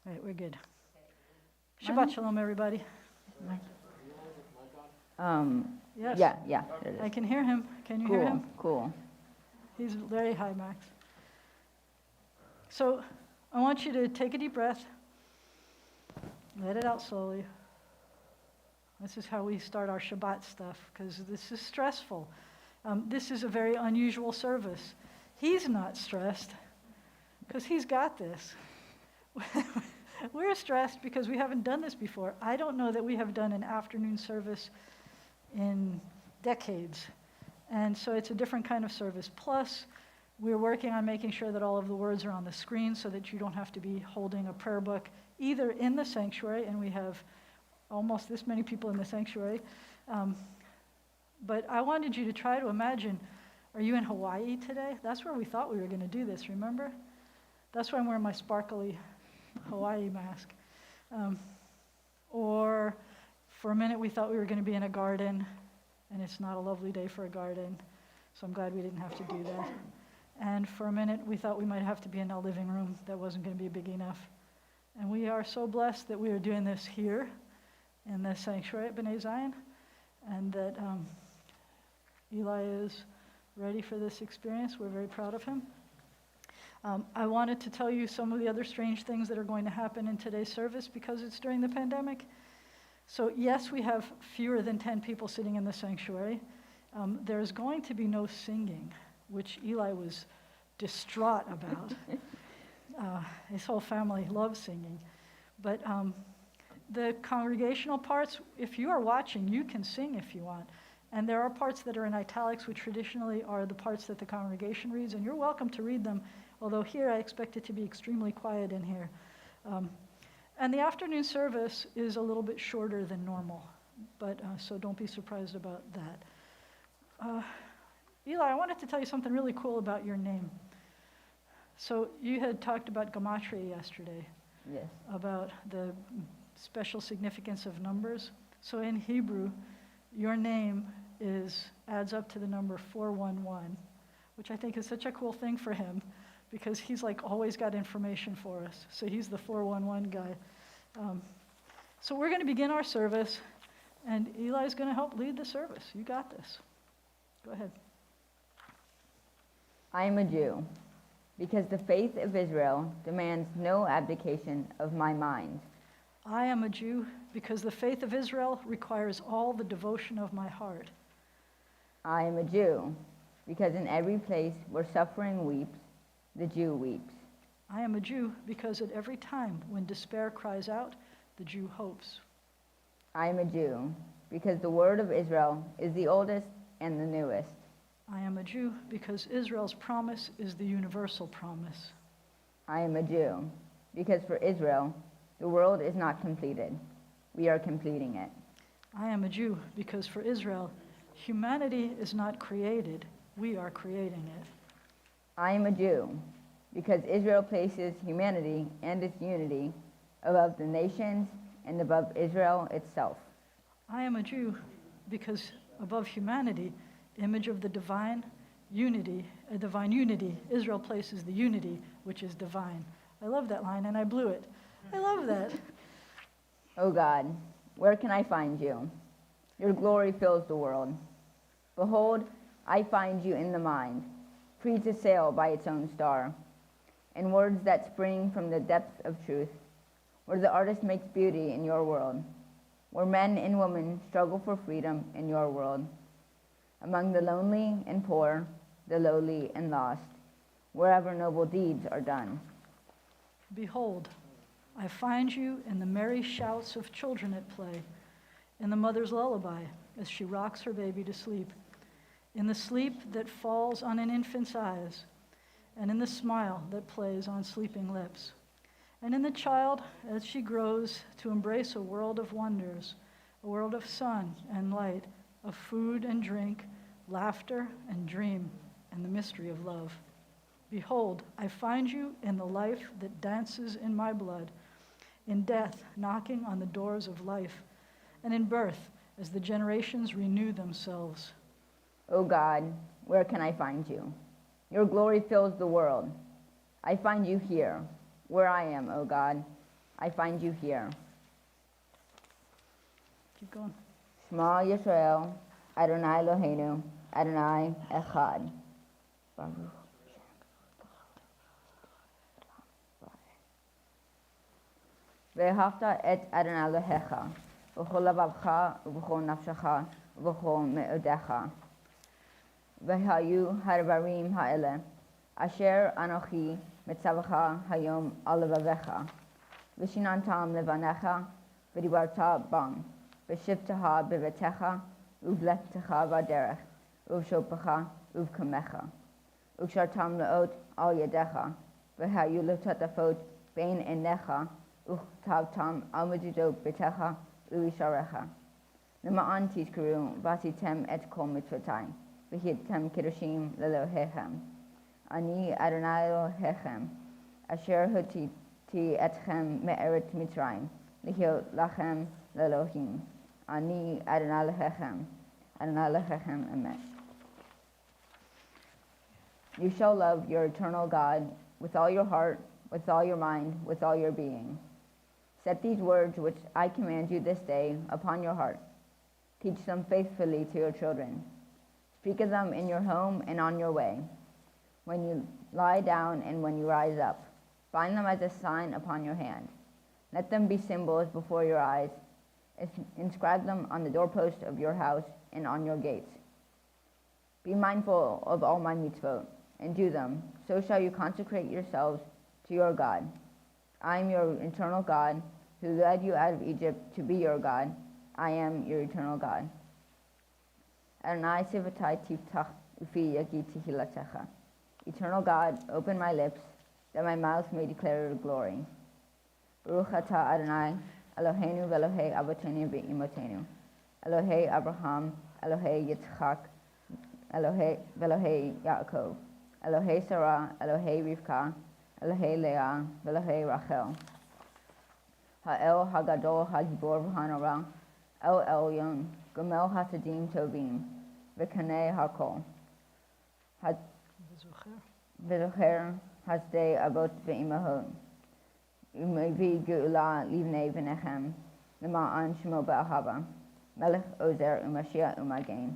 All right, we're good. Shabbat shalom, everybody. Yes. Yeah, it is. I can hear him. Can you hear him? Cool. He's very high, Max. So I want you to take a deep breath. Let it out slowly. This is how we start our Shabbat stuff, because this is stressful. This is a very unusual service. He's not stressed, because he's got this. We're stressed because we haven't done this before. I don't know that we have done an afternoon service in decades. And so it's a different kind of service. Plus, we're working on making sure that all of the words are on the screen so that you don't have to be holding a prayer book either in the sanctuary, and we have almost this many people in the sanctuary. But I wanted you to try to imagine, are you in Hawaii today? That's where we thought we were going to do this, remember? That's why I'm wearing my sparkly Hawaii mask. Or for a minute we thought we were going to be in a garden, and it's not a lovely day for a garden, so I'm glad we didn't have to do that. And for a minute we thought we might have to be in a living room that wasn't going to be big enough. And we are so blessed that we are doing this here in the sanctuary at B'nai Zion, and that Eli is ready for this experience. We're very proud of him. I wanted to tell you some of the other strange things that are going to happen in today's service because it's during the pandemic. So yes, we have fewer than 10 people sitting in the sanctuary. There's going to be no singing, which Eli was distraught about. His whole family loves singing. But the congregational parts, if you are watching, you can sing if you want. And there are parts that are in italics, which traditionally are the parts that the congregation reads, and you're welcome to read them, although here I expect it to be extremely quiet in here. And the afternoon service is a little bit shorter than normal, but so don't be surprised about that. Eli, I wanted to tell you something really cool about your name. So you had talked about gematria yesterday. Yes. About the special significance of numbers. So in Hebrew, your name adds up to the number 411, which I think is such a cool thing for him, because he's like always got information for us. So he's the 411 guy. So we're going to begin our service, and Eli's going to help lead the service. You got this. Go ahead. I am a Jew, because the faith of Israel demands no abdication of my mind. I am a Jew, because the faith of Israel requires all the devotion of my heart. I am a Jew, because in every place where suffering weeps, the Jew weeps. I am a Jew, because at every time when despair cries out, the Jew hopes. I am a Jew, because the word of Israel is the oldest and the newest. I am a Jew, because Israel's promise is the universal promise. I am a Jew, because for Israel, the world is not completed. We are completing it. I am a Jew, because for Israel, humanity is not created. We are creating it. I am a Jew, because Israel places humanity and its unity above the nations and above Israel itself. I am a Jew, because above humanity, image of the divine unity, Israel places the unity which is divine. I love that line, and I blew it. I love that. O God, where can I find you? Your glory fills the world. Behold, I find you in the mind, free to sail by its own star, in words that spring from the depths of truth, where the artist makes beauty in your world, where men and women struggle for freedom in your world, among the lonely and poor, the lowly and lost, wherever noble deeds are done. Behold, I find you in the merry shouts of children at play, in the mother's lullaby as she rocks her baby to sleep, in the sleep that falls on an infant's eyes, and in the smile that plays on sleeping lips, and in the child as she grows to embrace a world of wonders, a world of sun and light, of food and drink, laughter and dream, and the mystery of love. Behold, I find you in the life that dances in my blood, in death knocking on the doors of life, and in birth as the generations renew themselves. O God, where can I find you? Your glory fills the world. I find you here, where I am, O God, I find you here. Keep going. Shema Yisrael, Adonai Eloheinu, Adonai Echad. Baruch. Ve'ahavta et Adonai Elohecha, v'chol lavavcha, v'chol nafshecha, v'chol me'odecha. V'hayu ha'devarim ha'eleh, asher anochi mitzavacha hayom al levavecha, v'shinantam levanecha, v'dibarta bam, v'shivtaha bevetecha, uvlechtecha v'derech, uvshopacha, uvkamecha, ukshartam leot al yadecha, v'hayu letatafot bein enecha, uchtavtam al mejidot betecha, uvisharecha. Nema'an tishkaru, vasitem et kol mitzvotai, v'hittem kiddushim lelohechem. Ani Adonai Elohechem, asher hotiti etchem me'eret Mitzrayim, lihiot lachem lelohim. Ani Adonai Elohechem, Adonai Elohechem emet. You shall love your eternal God with all your heart, with all your mind, with all your being. Set these words which I command you this day upon your heart. Teach them faithfully to your children. Speak of them in your home and on your way, when you lie down and when you rise up. Bind them as a sign upon your hand. Let them be symbols before your eyes. Inscribe them on the doorpost of your house and on your gates. Be mindful of all my mitzvot and do them. So shall you consecrate yourselves to your God. I am your eternal God, who led you out of Egypt to be your God. I am your eternal God. Adonai sivatai tiftach ufi yagi tehilatecha. Eternal God, open my lips, that my mouth may declare your glory. Baruch atah Adonai, Eloheinu v'Elohei avotenu v'imotenu, Elohei Abraham, Elohei Yitzchak, Elohei v'Elohei Yaakov, Elohei Sarah, Elohei Rivka, Elohei Leah, v'Elohei Rachel. Ha'el hagadol hagibor v'hanora, El Elyon, Gomel hasadim tovim, v'kanei hakol. V'zocher hasdei avot v'imahot. Umevi geula livnei v'nechem, Lema'an shemo ba'ahava, Melech ozer u'mashiach u'magen,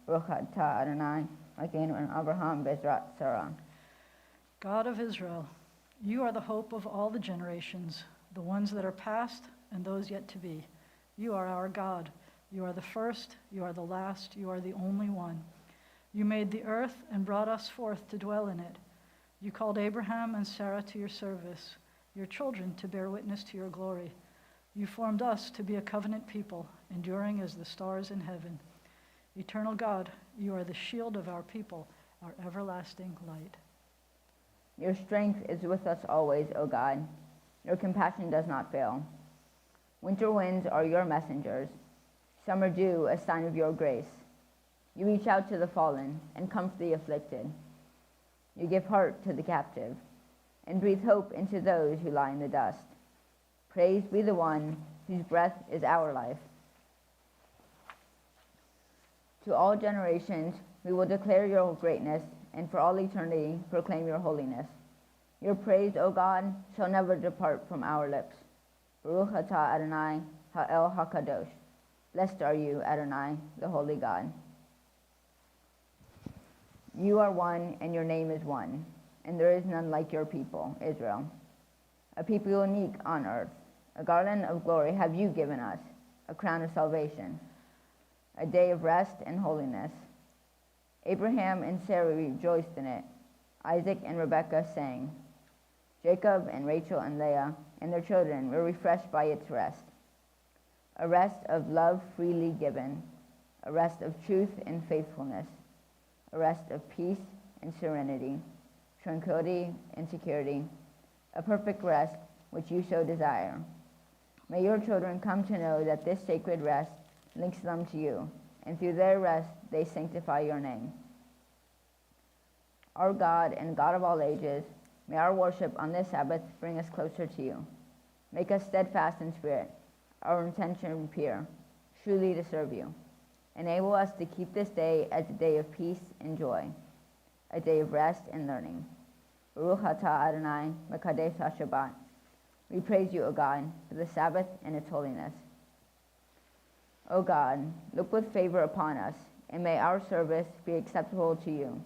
Baruch atah Adonai, Magen and Abraham bezrat Sarah. God of Israel, you are the hope of all the generations, the ones that are past and those yet to be. You are our God. You are the first, you are the last, you are the only one. You made the earth and brought us forth to dwell in it. You called Abraham and Sarah to your service, your children to bear witness to your glory. You formed us to be a covenant people, enduring as the stars in heaven. Eternal God, you are the shield of our people, our everlasting light. Your strength is with us always, O God. Your compassion does not fail. Winter winds are your messengers, summer dew a sign of your grace. You reach out to the fallen and comfort the afflicted. You give heart to the captive and breathe hope into those who lie in the dust. Praise be the one whose breath is our life. To all generations we will declare your greatness, and for all eternity proclaim your holiness. Your praise, O God, shall never depart from our lips. Baruch atah Adonai ha'el hakadosh. Blessed are you, Adonai, the holy God. You are one, and your name is one, and there is none like your people, Israel. A people unique on earth. A garland of glory have you given us, a crown of salvation, a day of rest and holiness. Abraham and Sarah rejoiced in it. Isaac and Rebekah sang. Jacob and Rachel and Leah and their children were refreshed by its rest. A rest of love freely given, a rest of truth and faithfulness, a rest of peace and serenity, tranquility and security, a perfect rest which you so desire. May your children come to know that this sacred rest links them to you, and through their rest they sanctify your name. Our God and God of all ages, may our worship on this Sabbath bring us closer to you. Make us steadfast in spirit, our intention pure, truly to serve you. Enable us to keep this day as a day of peace and joy, a day of rest and learning. Baruch atah Adonai, Mekadesh HaShabbat. We praise you, O God, for the Sabbath and its holiness. O God, look with favor upon us, and may our service be acceptable to you.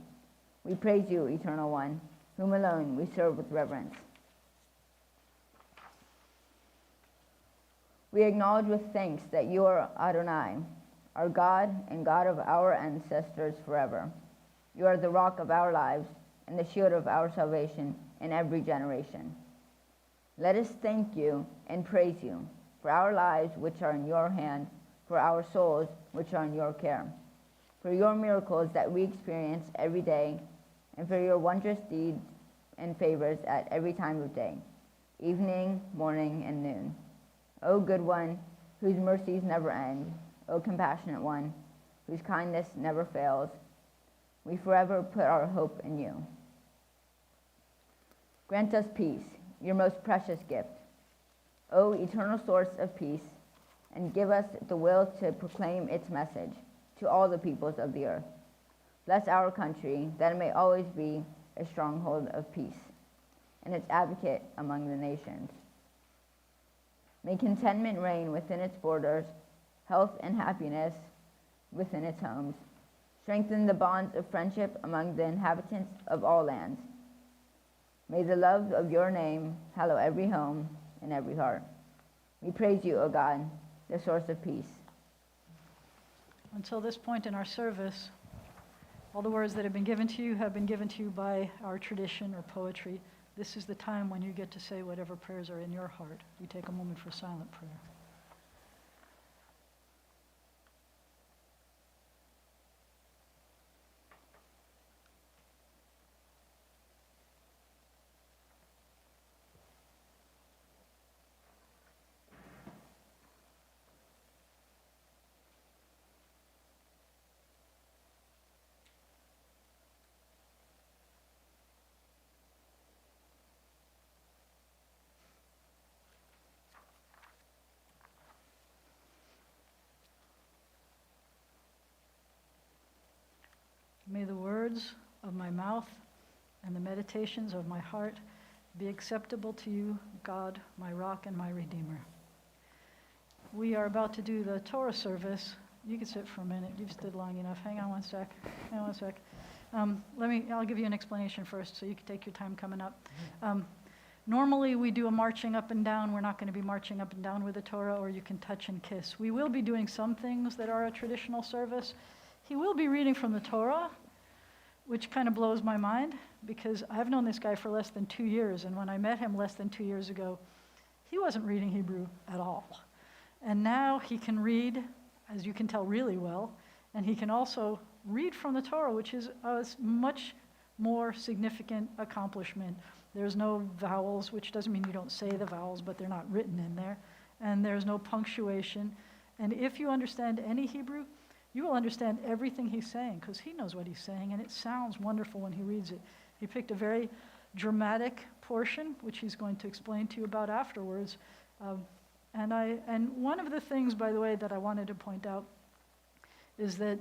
We praise you, Eternal One, whom alone we serve with reverence. We acknowledge with thanks that you are Adonai, our God and God of our ancestors forever. You are the rock of our lives and the shield of our salvation in every generation. Let us thank you and praise you for our lives which are in your hand, for our souls which are in your care, for your miracles that we experience every day, and for your wondrous deeds and favors at every time of day, evening, morning, and noon. O good one, whose mercies never end, O compassionate one, whose kindness never fails, we forever put our hope in you. Grant us peace, your most precious gift, O eternal source of peace, and give us the will to proclaim its message to all the peoples of the earth. Bless our country, that it may always be a stronghold of peace, and its advocate among the nations. May contentment reign within its borders, health and happiness within its homes. Strengthen the bonds of friendship among the inhabitants of all lands. May the love of your name hallow every home and every heart. We praise you, O God, the source of peace. Until this point in our service, all the words that have been given to you have been given to you by our tradition or poetry. This is the time when you get to say whatever prayers are in your heart. We take a moment for silent prayer. May the words of my mouth and the meditations of my heart be acceptable to you, God, my rock and my redeemer. We are about to do the Torah service. You can sit for a minute. You've stood long enough. Hang on one sec. I'll give you an explanation first so you can take your time coming up. Normally we do a marching up and down. We're not going to be marching up and down with the Torah, or you can touch and kiss. We will be doing some things that are a traditional service. He will be reading from the Torah, which kind of blows my mind because I've known this guy for less than 2 years, and when I met him less than 2 years ago, he wasn't reading Hebrew at all. And now he can read, as you can tell, really well, and he can also read from the Torah, which is a much more significant accomplishment. There's no vowels, which doesn't mean you don't say the vowels, but they're not written in there, and there's no punctuation. And if you understand any Hebrew, you will understand everything he's saying because he knows what he's saying, and it sounds wonderful when he reads it. He picked a very dramatic portion, which he's going to explain to you about afterwards. And one of the things, by the way, that I wanted to point out is that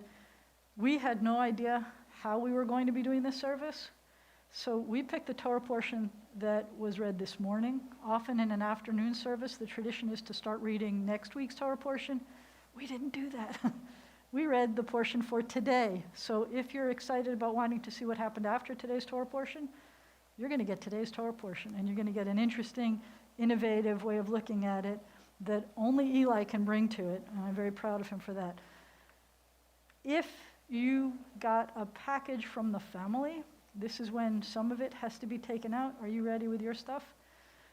we had no idea how we were going to be doing this service. So we picked the Torah portion that was read this morning. Often in an afternoon service, the tradition is to start reading next week's Torah portion. We didn't do that. We read the portion for today. So if you're excited about wanting to see what happened after today's Torah portion, you're going to get today's Torah portion, and you're going to get an interesting, innovative way of looking at it that only Eli can bring to it, and I'm very proud of him for that. If you got a package from the family, this is when some of it has to be taken out. Are you ready with your stuff?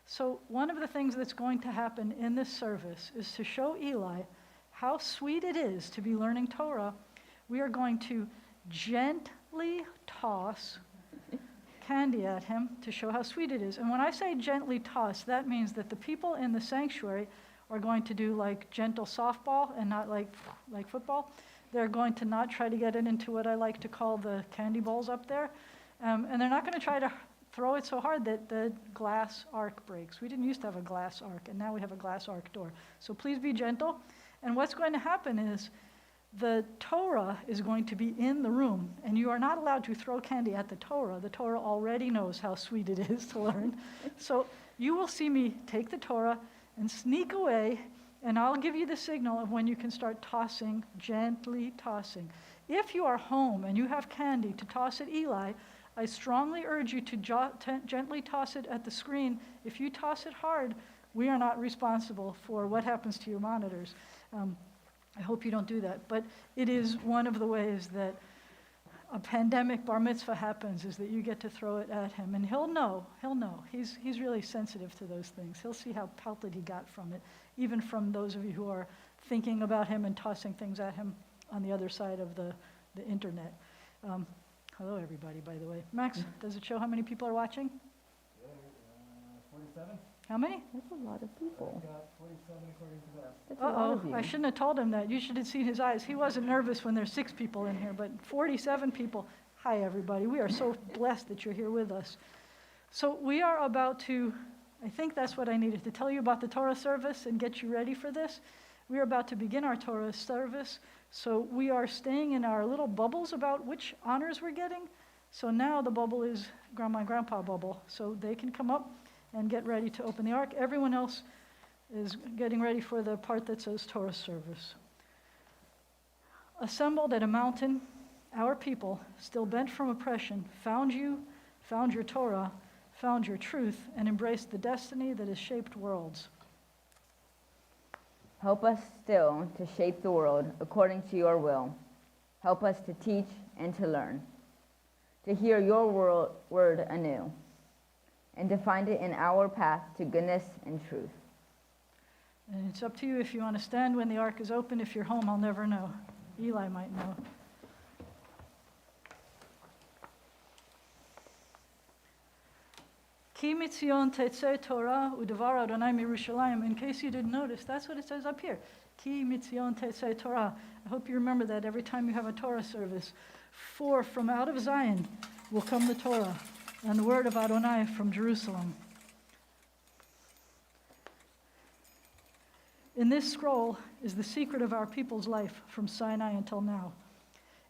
So one of the things that's going to happen in this service is to show Eli how sweet it is to be learning Torah. We are going to gently toss candy at him to show how sweet it is. And when I say gently toss, that means that the people in the sanctuary are going to do like gentle softball and not like football. They're going to not try to get it into what I like to call the candy balls up there. And they're not going to try to throw it so hard that the glass arc breaks. We didn't used to have a glass arc, and now we have a glass arc door. So please be gentle. And what's going to happen is The Torah is going to be in the room, and you are not allowed to throw candy at the Torah. The Torah already knows how sweet it is to learn. So you will see me take the Torah and sneak away, and I'll give you the signal of when you can start tossing, gently tossing. If you are home and you have candy to toss at Eli, I strongly urge you to gently toss it at the screen. If you toss it hard, we are not responsible for what happens to your monitors. I hope you don't do that. But it is one of the ways that a pandemic bar mitzvah happens, is that you get to throw it at him. And he'll know. He's really sensitive to those things. He'll see how pelted he got from it, even from those of you who are thinking about him and tossing things at him on the other side of the internet. Hello, everybody, by the way. Max, does it show how many people are watching? 47. How many? That's a lot of people. Got 47 according to that. That's a lot of you. I shouldn't have told him that. You should have seen his eyes. He wasn't nervous when there's 6 people in here, but 47 people. Hi, everybody. We are so blessed that you're here with us. So we are about to, I think that's what I needed, to tell you about the Torah service and get you ready for this. We are about to begin our Torah service. So we are staying in our little bubbles about which honors we're getting. So now the bubble is Grandma and Grandpa bubble. So they can come up and get ready to open the ark. Everyone else is getting ready for the part that says Torah service. Assembled at a mountain, our people, still bent from oppression, found you, found your Torah, found your truth, and embraced the destiny that has shaped worlds. Help us still to shape the world according to your will. Help us to teach and to learn, to hear your word anew, and to find it in our path to goodness and truth. And it's up to you if you want to stand when the ark is open. If you're home, I'll never know. Eli might know. Ki mitzion tetzeh Torah u'devar Adonai miYerushalayim. In case you didn't notice, that's what it says up here. Ki mitzion tetzeh Torah. I hope you remember that every time you have a Torah service. For from out of Zion will come the Torah, and the word of Adonai from Jerusalem. In this scroll is the secret of our people's life from Sinai until now.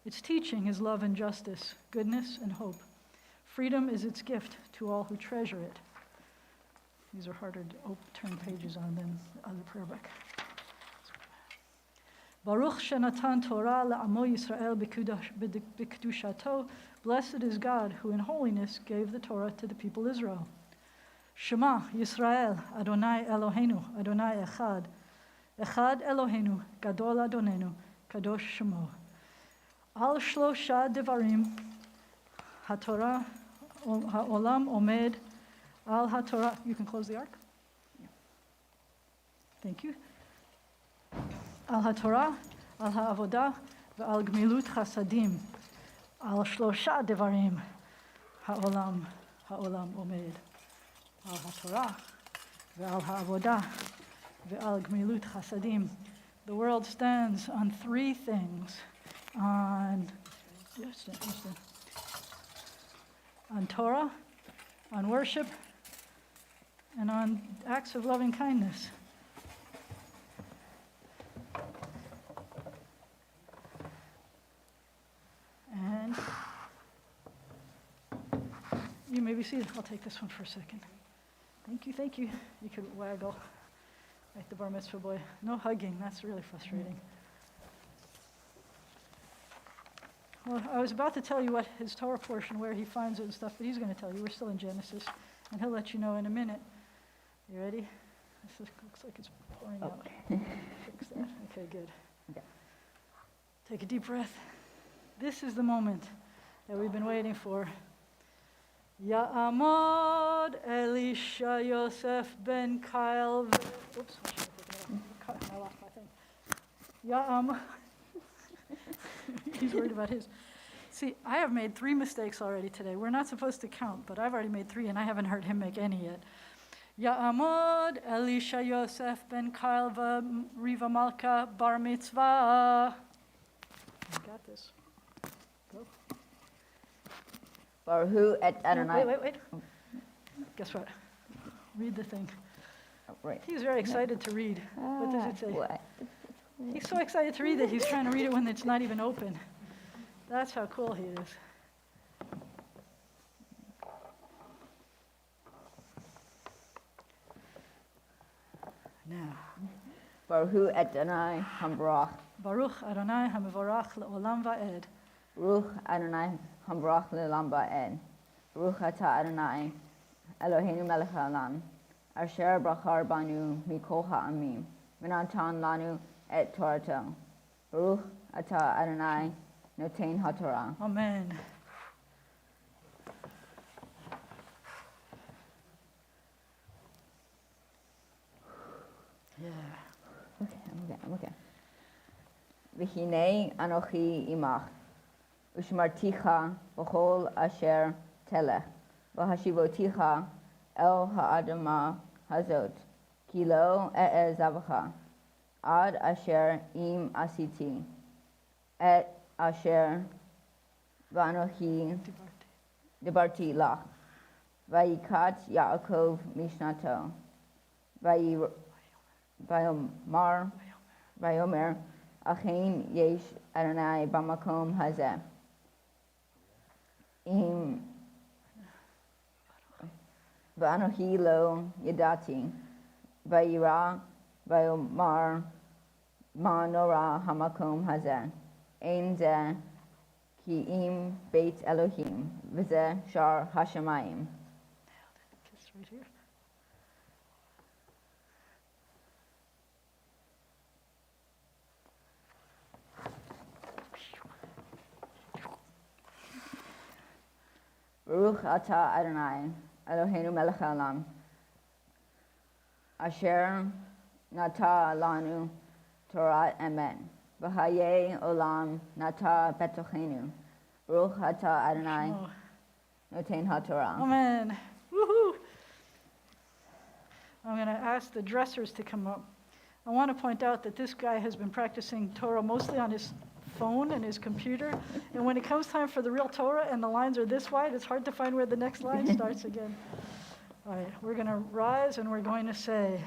Its teaching is love and justice, goodness and hope. Freedom is its gift to all who treasure it. These are harder to turn pages on than the other prayer book. Baruch shenatan Torah la'amo Yisrael b'kedushato. Blessed is God who in holiness gave the Torah to the people Israel. Shema Yisrael Adonai Eloheinu Adonai Echad. Echad Eloheinu Gadol Adonenu Kadosh Shemo. Al shlosha devarim HaTorah Ha'olam Omed Al HaTorah. You can close the ark. Thank you. Al HaTorah, Al HaAvodah, Ve'al Gmilut Chasadim, Al Shlosha Devarim, Ha'olam Omed. Al HaTorah, Ve'al HaAvodah, Ve'al Gmilut Chasadim. The world stands on 3 things. On Torah, on worship, and on acts of loving kindness. And you may be seated. I'll take this one for a second. Thank you. You could waggle like the Bar Mitzvah boy. No hugging, that's really frustrating. Well, I was about to tell you what his Torah portion, where he finds it and stuff, but he's going to tell you. We're still in Genesis, and he'll let you know in a minute. You ready? This looks like it's pouring out. Fix that. Okay, good. Okay. Take a deep breath. This is the moment that we've been waiting for. Ya'amod Elisha Yosef ben Kyle. Oops, I lost my thing. Ya'amod. He's worried about his. See, I have made 3 mistakes already today. We're not supposed to count, but I've already made 3, and I haven't heard him make any yet. Ya'amod Elisha Yosef ben Kyle Riva Malka Bar Mitzvah. I got this. Go. Baruch et Adonai. Wait. Guess what? Read the thing. Oh, right. He's very excited to read. What does it say? What? He's so excited to read that he's trying to read it when it's not even open. That's how cool he is. Now, Baruch Adonai Hambrach. Baruch Adonai HaMevorach Le'olam Va'ed. Baruch Adonai Hambrach Le'olam Va'ed. Baruch Atah Adonai Eloheinu melech haolam. Asher brachar banu mikol ha'amim. V'natan lanu et Torato. Baruch Atah Adonai Noten HaTorah. Amen. Yeah. I'm okay. V'hinei anochi imach. Ushmarticha b'chol asher telech. V'hashivoticha el ha'adama hazot. Ki lo e'ezavacha. Ad asher im asiti. Et asher v'anochi debarti lach. Vayikat Yaakov mishnato. Vayomer Achein yesh Adonai b'makom hazeh. Im v'anochi lo yadati. Vayira vayomar ma nora hamakom hazeh. Ein zeh ki im beit Elohim v'zeh shar hashamayim. Just right here. Baruch Atah Adonai Eloheinu melech haolam. Asher nata lanu Torah emet. V'hayei olam nata betochenu. Baruch Atah Adonai Oh, Noten HaTorah. amen. Woohoo! I'm going to ask the dressers to come up. I want to point out that this guy has been practicing Torah mostly on his phone and his computer. And when it comes time for the real Torah and the lines are this wide, it's hard to find where the next line starts again. All right, we're going to rise and we're going to say,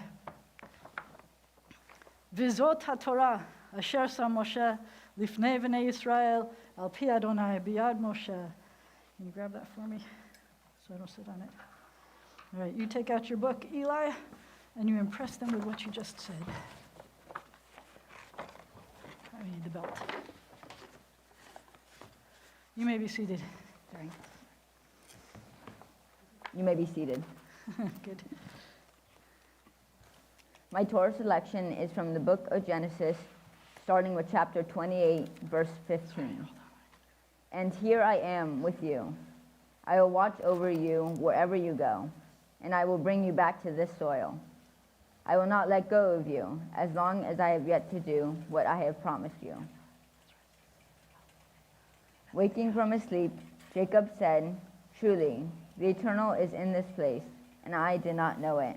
Vizot HaTorah asher sam Moshe lifnei v'nei Yisrael al pi Adonai biyad Moshe. Can you grab that for me so I don't sit on it? All right, you take out your book, Eli, and you impress them with what you just said. I need the belt. You may be seated. Sorry. You may be seated. Good. My Torah selection is from the book of Genesis, starting with chapter 28, verse 15. And here I am with you. I will watch over you wherever you go, and I will bring you back to this soil. I will not let go of you as long as I have yet to do what I have promised you. Waking from his sleep, Jacob said, Truly, the Eternal is in this place, and I did not know it.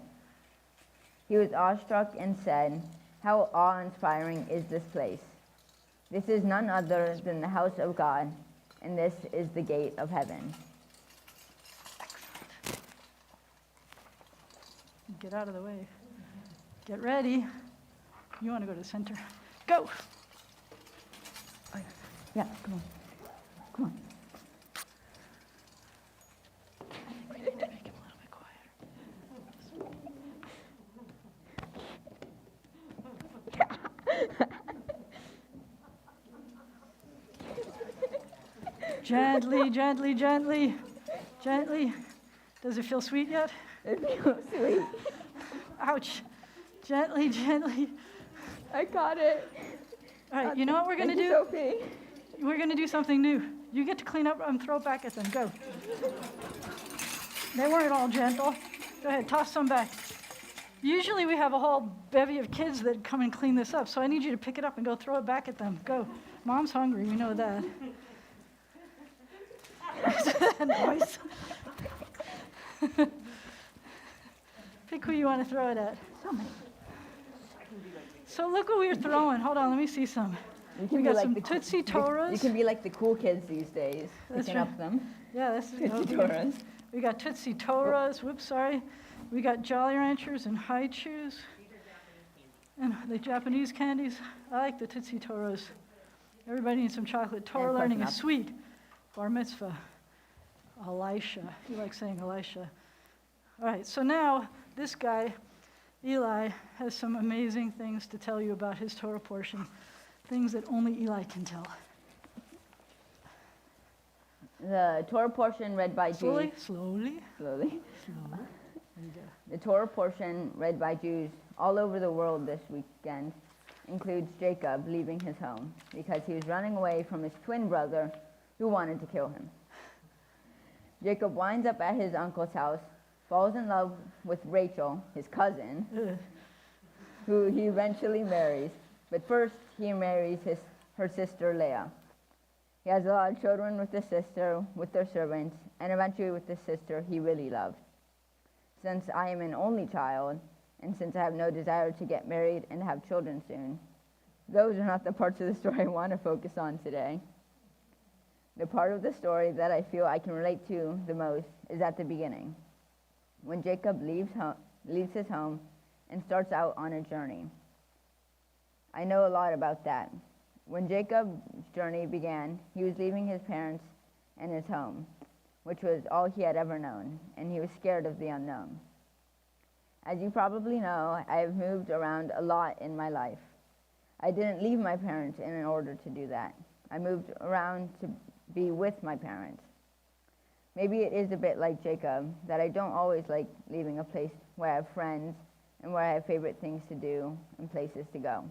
He was awestruck and said, How awe-inspiring is this place! This is none other than the house of God, and this is the gate of heaven. Get out of the way. Get ready. You want to go to the center. Go! Yeah, come on. Come on. We need to make him a little bit quieter. Gently, gently, gently, gently. Does it feel sweet yet? It feels sweet. Ouch. Gently, gently. I got it. All right, you know what we're going to Thank do? you, Sophie. We're going to do something new. You get to clean up and throw it back at them. Go. They weren't all gentle. Go ahead, toss some back. Usually we have a whole bevy of kids that come and clean this up, so I need you to pick it up and go throw it back at them. Go. Mom's hungry, we know that. Noise. Pick who you want to throw it at. So look what we were throwing. Hold on, let me see some. You can We be got like some the Tootsie You Torahs. can be like the cool kids these days, That's picking right. up them. Yeah, that's Tootsie Torahs. We got Tootsie Torahs. Whoops, sorry. We got Jolly Ranchers and High Chews. And the Japanese candies, I like the Tootsie Toros. Everybody needs some chocolate. Torah And learning Close is sweet. Bar Mitzvah. Elisha. You like saying Elisha. All right, so now this guy, Eli, has some amazing things to tell you about his Torah portion, things that only Eli can tell. The Torah portion read by Slowly, Jews. slowly, Slowly. slowly. There you go. The Torah portion read by Jews all over the world this weekend includes Jacob leaving his home because he was running away from his twin brother who wanted to kill him. Jacob winds up at his uncle's house, falls in love with Rachel, his cousin, Ugh. who he eventually marries. But first, he marries her sister Leah. He has a lot of children with the sister, with their servants, and eventually with the sister he really loved. Since I am an only child, and since I have no desire to get married and have children soon, those are not the parts of the story I want to focus on today. The part of the story that I feel I can relate to the most is at the beginning, when Jacob leaves his home and starts out on a journey. I know a lot about that. When Jacob's journey began, he was leaving his parents and his home, which was all he had ever known, and he was scared of the unknown. As you probably know, I have moved around a lot in my life. I didn't leave my parents in order to do that. I moved around to be with my parents. Maybe it is a bit like Jacob, that I don't always like leaving a place where I have friends and where I have favorite things to do and places to go.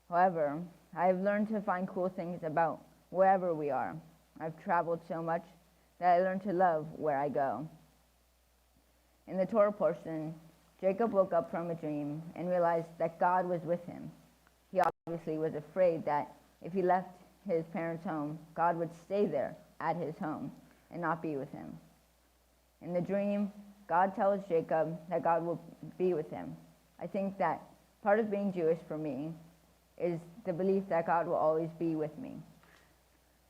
However, I have learned to find cool things about wherever we are. I've traveled so much that I learned to love where I go. In the Torah portion, Jacob woke up from a dream and realized that God was with him. He obviously was afraid that if he left his parents' home, God would stay there at his home and not be with him. In the dream, God tells Jacob that God will be with him. I think that part of being Jewish for me is the belief that God will always be with me.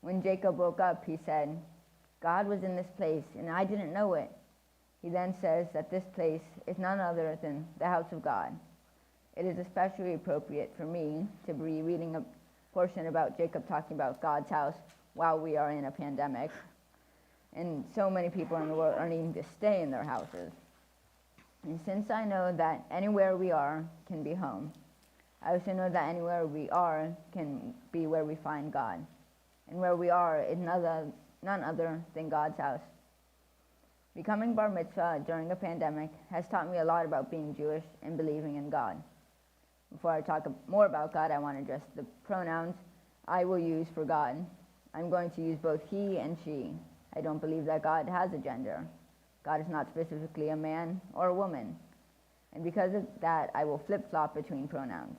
When Jacob woke up, he said, God was in this place and I didn't know it. He then says that this place is none other than the house of God. It is especially appropriate for me to be reading a portion about Jacob talking about God's house while we are in a pandemic. And so many people in the world are needing to stay in their houses. And since I know that anywhere we are can be home, I also know that anywhere we are can be where we find God. And where we are is none other than God's house. Becoming Bar Mitzvah during a pandemic has taught me a lot about being Jewish and believing in God. Before I talk more about God, I want to address the pronouns I will use for God. I'm going to use both he and she. I don't believe that God has a gender. God is not specifically a man or a woman. And because of that, I will flip-flop between pronouns.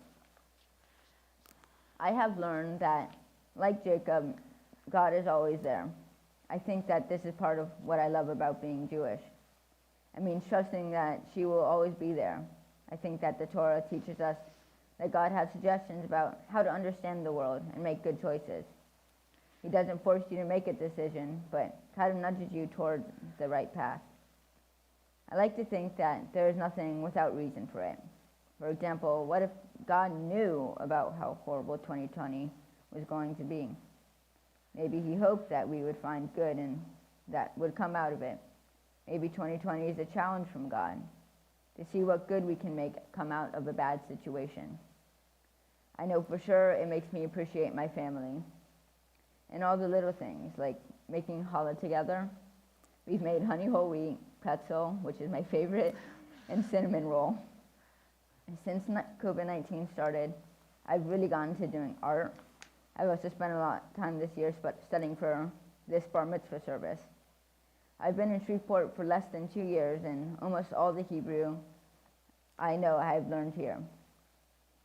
I have learned that, like Jacob, God is always there. I think that this is part of what I love about being Jewish. It means trusting that she will always be there. I think that the Torah teaches us that God has suggestions about how to understand the world and make good choices. He doesn't force you to make a decision, but kind of nudges you toward the right path. I like to think that there is nothing without reason for it. For example, what if God knew about how horrible 2020 was going to be? Maybe he hoped that we would find good and that would come out of it. Maybe 2020 is a challenge from God to see what good we can make come out of a bad situation. I know for sure it makes me appreciate my family and all the little things, like making challah together. We've made honey whole wheat, pretzel, which is my favorite, and cinnamon roll. And since COVID-19 started, I've really gotten to doing art. I've also spent a lot of time this year studying for this Bar Mitzvah service. I've been in Shreveport for less than 2 years, and almost all the Hebrew I know I have learned here.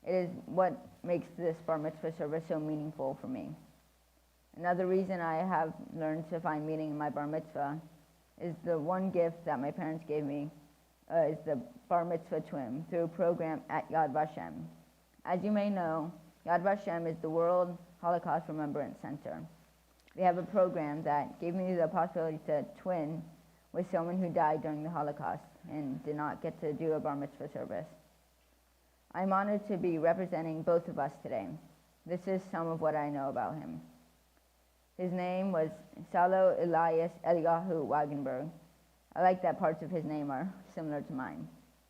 It is what makes this Bar Mitzvah service so meaningful for me. Another reason I have learned to find meaning in my Bar Mitzvah is the one gift that my parents gave me is the Bar Mitzvah Twin through a program at Yad Vashem. As you may know, Yad Vashem is the World Holocaust Remembrance Center. They have a program that gave me the possibility to twin with someone who died during the Holocaust and did not get to do a Bar Mitzvah service. I'm honored to be representing both of us today. This is some of what I know about him. His name was Salo Elias Eliyahu Wagenberg. I like that parts of his name are similar to mine.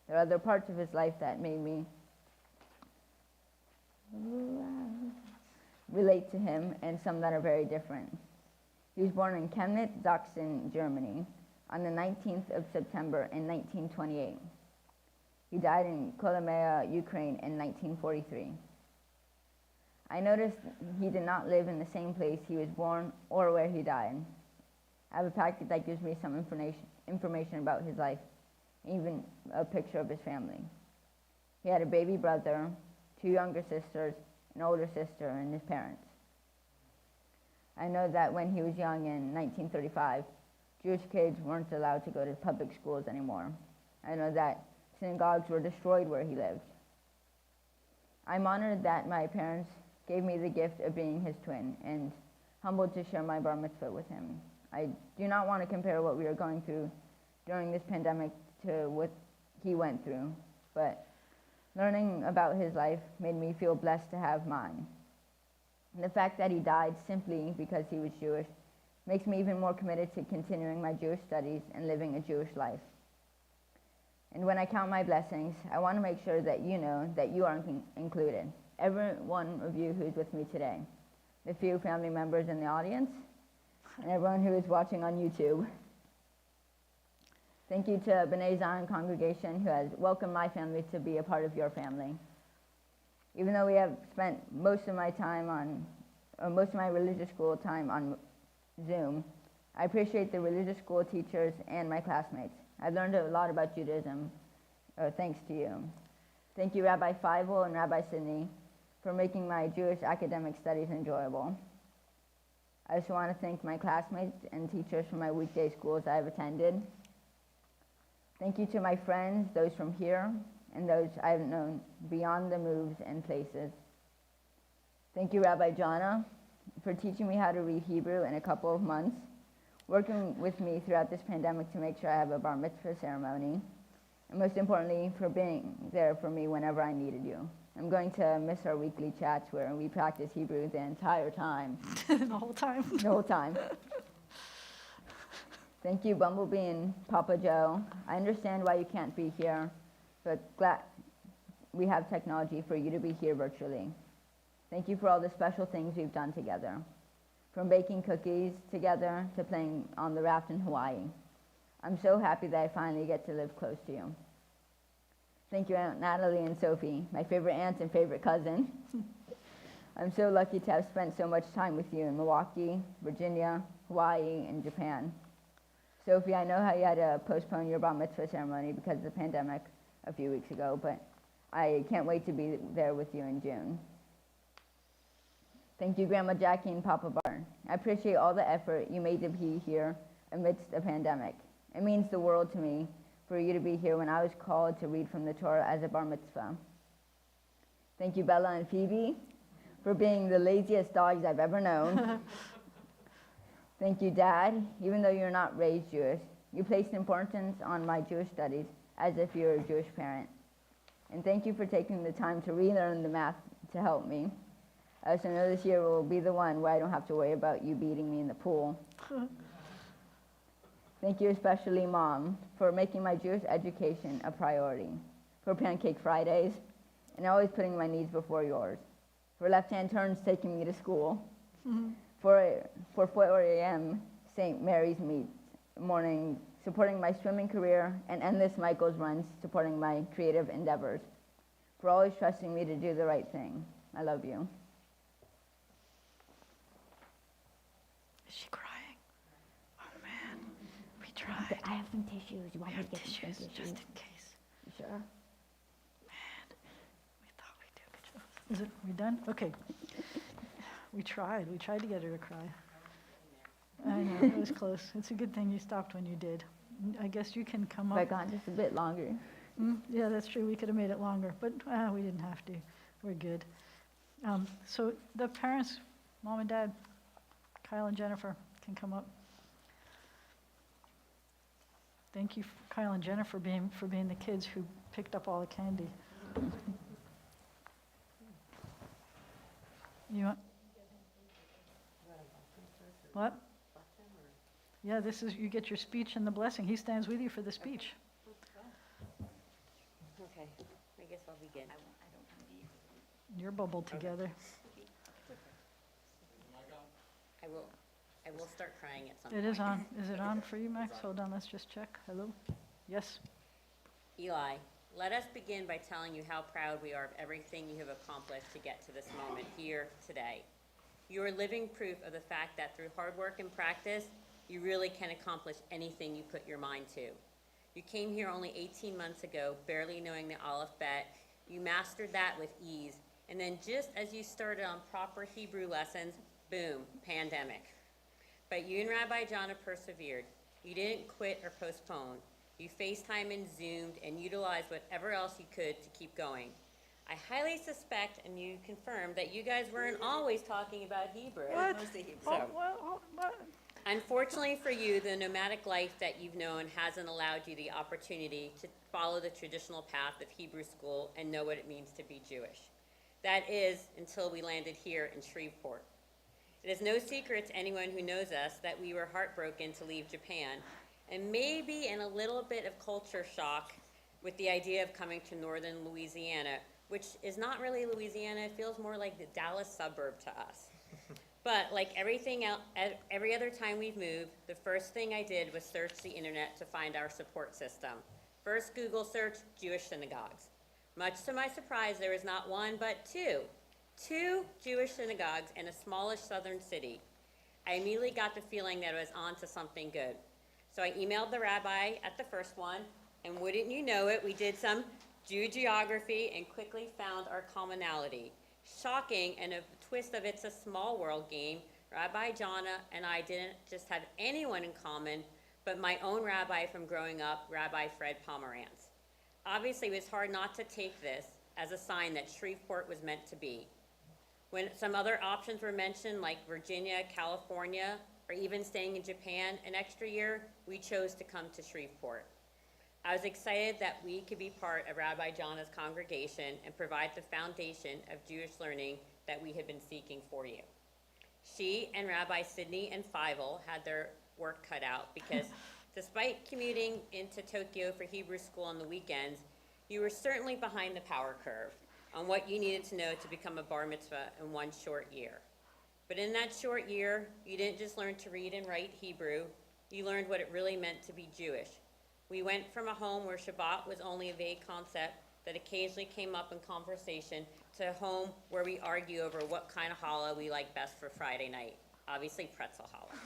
There are other parts of his life that made me relate to him, and some that are very different. He was born in Chemnitz, Sachsen, Germany, on the 19th of September in 1928. He died in Kolomea, Ukraine in 1943. I noticed he did not live in the same place he was born or where he died. I have a packet that gives me some information about his life, even a picture of his family. He had a baby brother, 2 younger sisters, an older sister, and his parents. I know that when he was young in 1935, Jewish kids weren't allowed to go to public schools anymore. I know that synagogues were destroyed where he lived. I'm honored that my parents gave me the gift of being his twin, and humbled to share my bar mitzvah with him. I do not want to compare what we are going through during this pandemic to what he went through, but learning about his life made me feel blessed to have mine. And the fact that he died simply because he was Jewish makes me even more committed to continuing my Jewish studies and living a Jewish life. And when I count my blessings, I want to make sure that you know that you are included. Every one of you who is with me today, the few family members in the audience, and everyone who is watching on YouTube. Thank you to B'nai Zion congregation who has welcomed my family to be a part of your family. Even though we have spent most of my religious school time on Zoom, I appreciate the religious school teachers and my classmates. I've learned a lot about Judaism, thanks to you. Thank you, Rabbi Feivel and Rabbi Sidney, for making my Jewish academic studies enjoyable. I also want to thank my classmates and teachers from my weekday schools I have attended. Thank you to my friends, those from here, and those I have known beyond the moves and places. Thank you, Rabbi Jana, for teaching me how to read Hebrew in a couple of months, working with me throughout this pandemic to make sure I have a bar mitzvah ceremony, and most importantly, for being there for me whenever I needed you. I'm going to miss our weekly chats where we practice Hebrew the entire time. The whole time. The whole time. Thank you, Bumblebee and Papa Joe. I understand why you can't be here, but glad we have technology for you to be here virtually. Thank you for all the special things we've done together, from baking cookies together to playing on the raft in Hawaii. I'm so happy that I finally get to live close to you. Thank you, Aunt Natalie and Sophie, my favorite aunt and favorite cousin. I'm so lucky to have spent so much time with you in Milwaukee, Virginia, Hawaii, and Japan. Sophie, I know how you had to postpone your bar mitzvah ceremony because of the pandemic a few weeks ago, but I can't wait to be there with you in June. Thank you, Grandma Jackie and Papa Bart. I appreciate all the effort you made to be here amidst a pandemic. It means the world to me for you to be here when I was called to read from the Torah as a bar mitzvah. Thank you, Bella and Phoebe, for being the laziest dogs I've ever known. Thank you, Dad. Even though you're not raised Jewish, you placed importance on my Jewish studies as if you were a Jewish parent. And thank you for taking the time to relearn the math to help me. I also know this year will be the one where I don't have to worry about you beating me in the pool. Thank you especially, Mom, for making my Jewish education a priority, for Pancake Fridays, and always putting my needs before yours, for left-hand turns taking me to school, for 4 a.m. St. Mary's Meet morning, supporting my swimming career, and endless Michael's runs, supporting my creative endeavors, for always trusting me to do the right thing. I love you. Is she crying? Oh man, we tried. I have some tissues. You want We me to have get some tissues just in case. You sure? Man, we thought we'd do a good job. Is it, we done? Okay. We tried to get her to cry. I know, it was close. It's a good thing you stopped when you did. I guess you can come If I up. gone just a bit longer. Yeah, that's true, we could have made it longer, but we didn't have to. We're good. So the parents, Mom and Dad, Kyle and Jennifer, can come up. Thank you, Kyle and Jennifer, for being the kids who picked up all the candy. You want? What? Yeah, this is, you get your speech and the blessing. He stands with you for the speech. Okay, I guess I'll begin. You're bubbled together. I will start crying at some point. It is on. Is it on for you, Max? Hold on, let's just check. Hello? Yes? Eli, let us begin by telling you how proud we are of everything you have accomplished to get to this moment here today. You are living proof of the fact that through hard work and practice, you really can accomplish anything you put your mind to. You came here only 18 months ago, barely knowing the Aleph Bet. You mastered that with ease. And then just as you started on proper Hebrew lessons, boom, pandemic. But you and Rabbi Jonna persevered. You didn't quit or postpone. You FaceTime and Zoomed and utilized whatever else you could to keep going. I highly suspect, and you confirmed, that you guys weren't always talking about Hebrew. What? Mostly Hebrew. Oh, what? Unfortunately for you, the nomadic life that you've known hasn't allowed you the opportunity to follow the traditional path of Hebrew school and know what it means to be Jewish. That is, until we landed here in Shreveport. It is no secret to anyone who knows us that we were heartbroken to leave Japan, and maybe in a little bit of culture shock with the idea of coming to northern Louisiana, which is not really Louisiana. It feels more like the Dallas suburb to us. But like everything else, every other time we've moved, the first thing I did was search the internet to find our support system. First Google search, Jewish synagogues. Much to my surprise, there was not one, but two Jewish synagogues in a smallish southern city. I immediately got the feeling that I was on to something good. So I emailed the rabbi at the first one, and wouldn't you know it, we did some Jew geography and quickly found our commonality. Shocking, and a twist of It's a Small World game, Rabbi Jonna and I didn't just have anyone in common, but my own rabbi from growing up, Rabbi Fred Pomerantz. Obviously, it was hard not to take this as a sign that Shreveport was meant to be. When some other options were mentioned, like Virginia, California, or even staying in Japan an extra year, we chose to come to Shreveport. I was excited that we could be part of Rabbi Jonna's congregation and provide the foundation of Jewish learning that we had been seeking for you. She and Rabbi Sidney and Feivel had their work cut out because despite commuting into Tokyo for Hebrew school on the weekends, you were certainly behind the power curve on what you needed to know to become a Bar Mitzvah in one short year. But in that short year, you didn't just learn to read and write Hebrew, you learned what it really meant to be Jewish. We went from a home where Shabbat was only a vague concept that occasionally came up in conversation to a home where we argue over what kind of challah we like best for Friday night. Obviously, pretzel challah.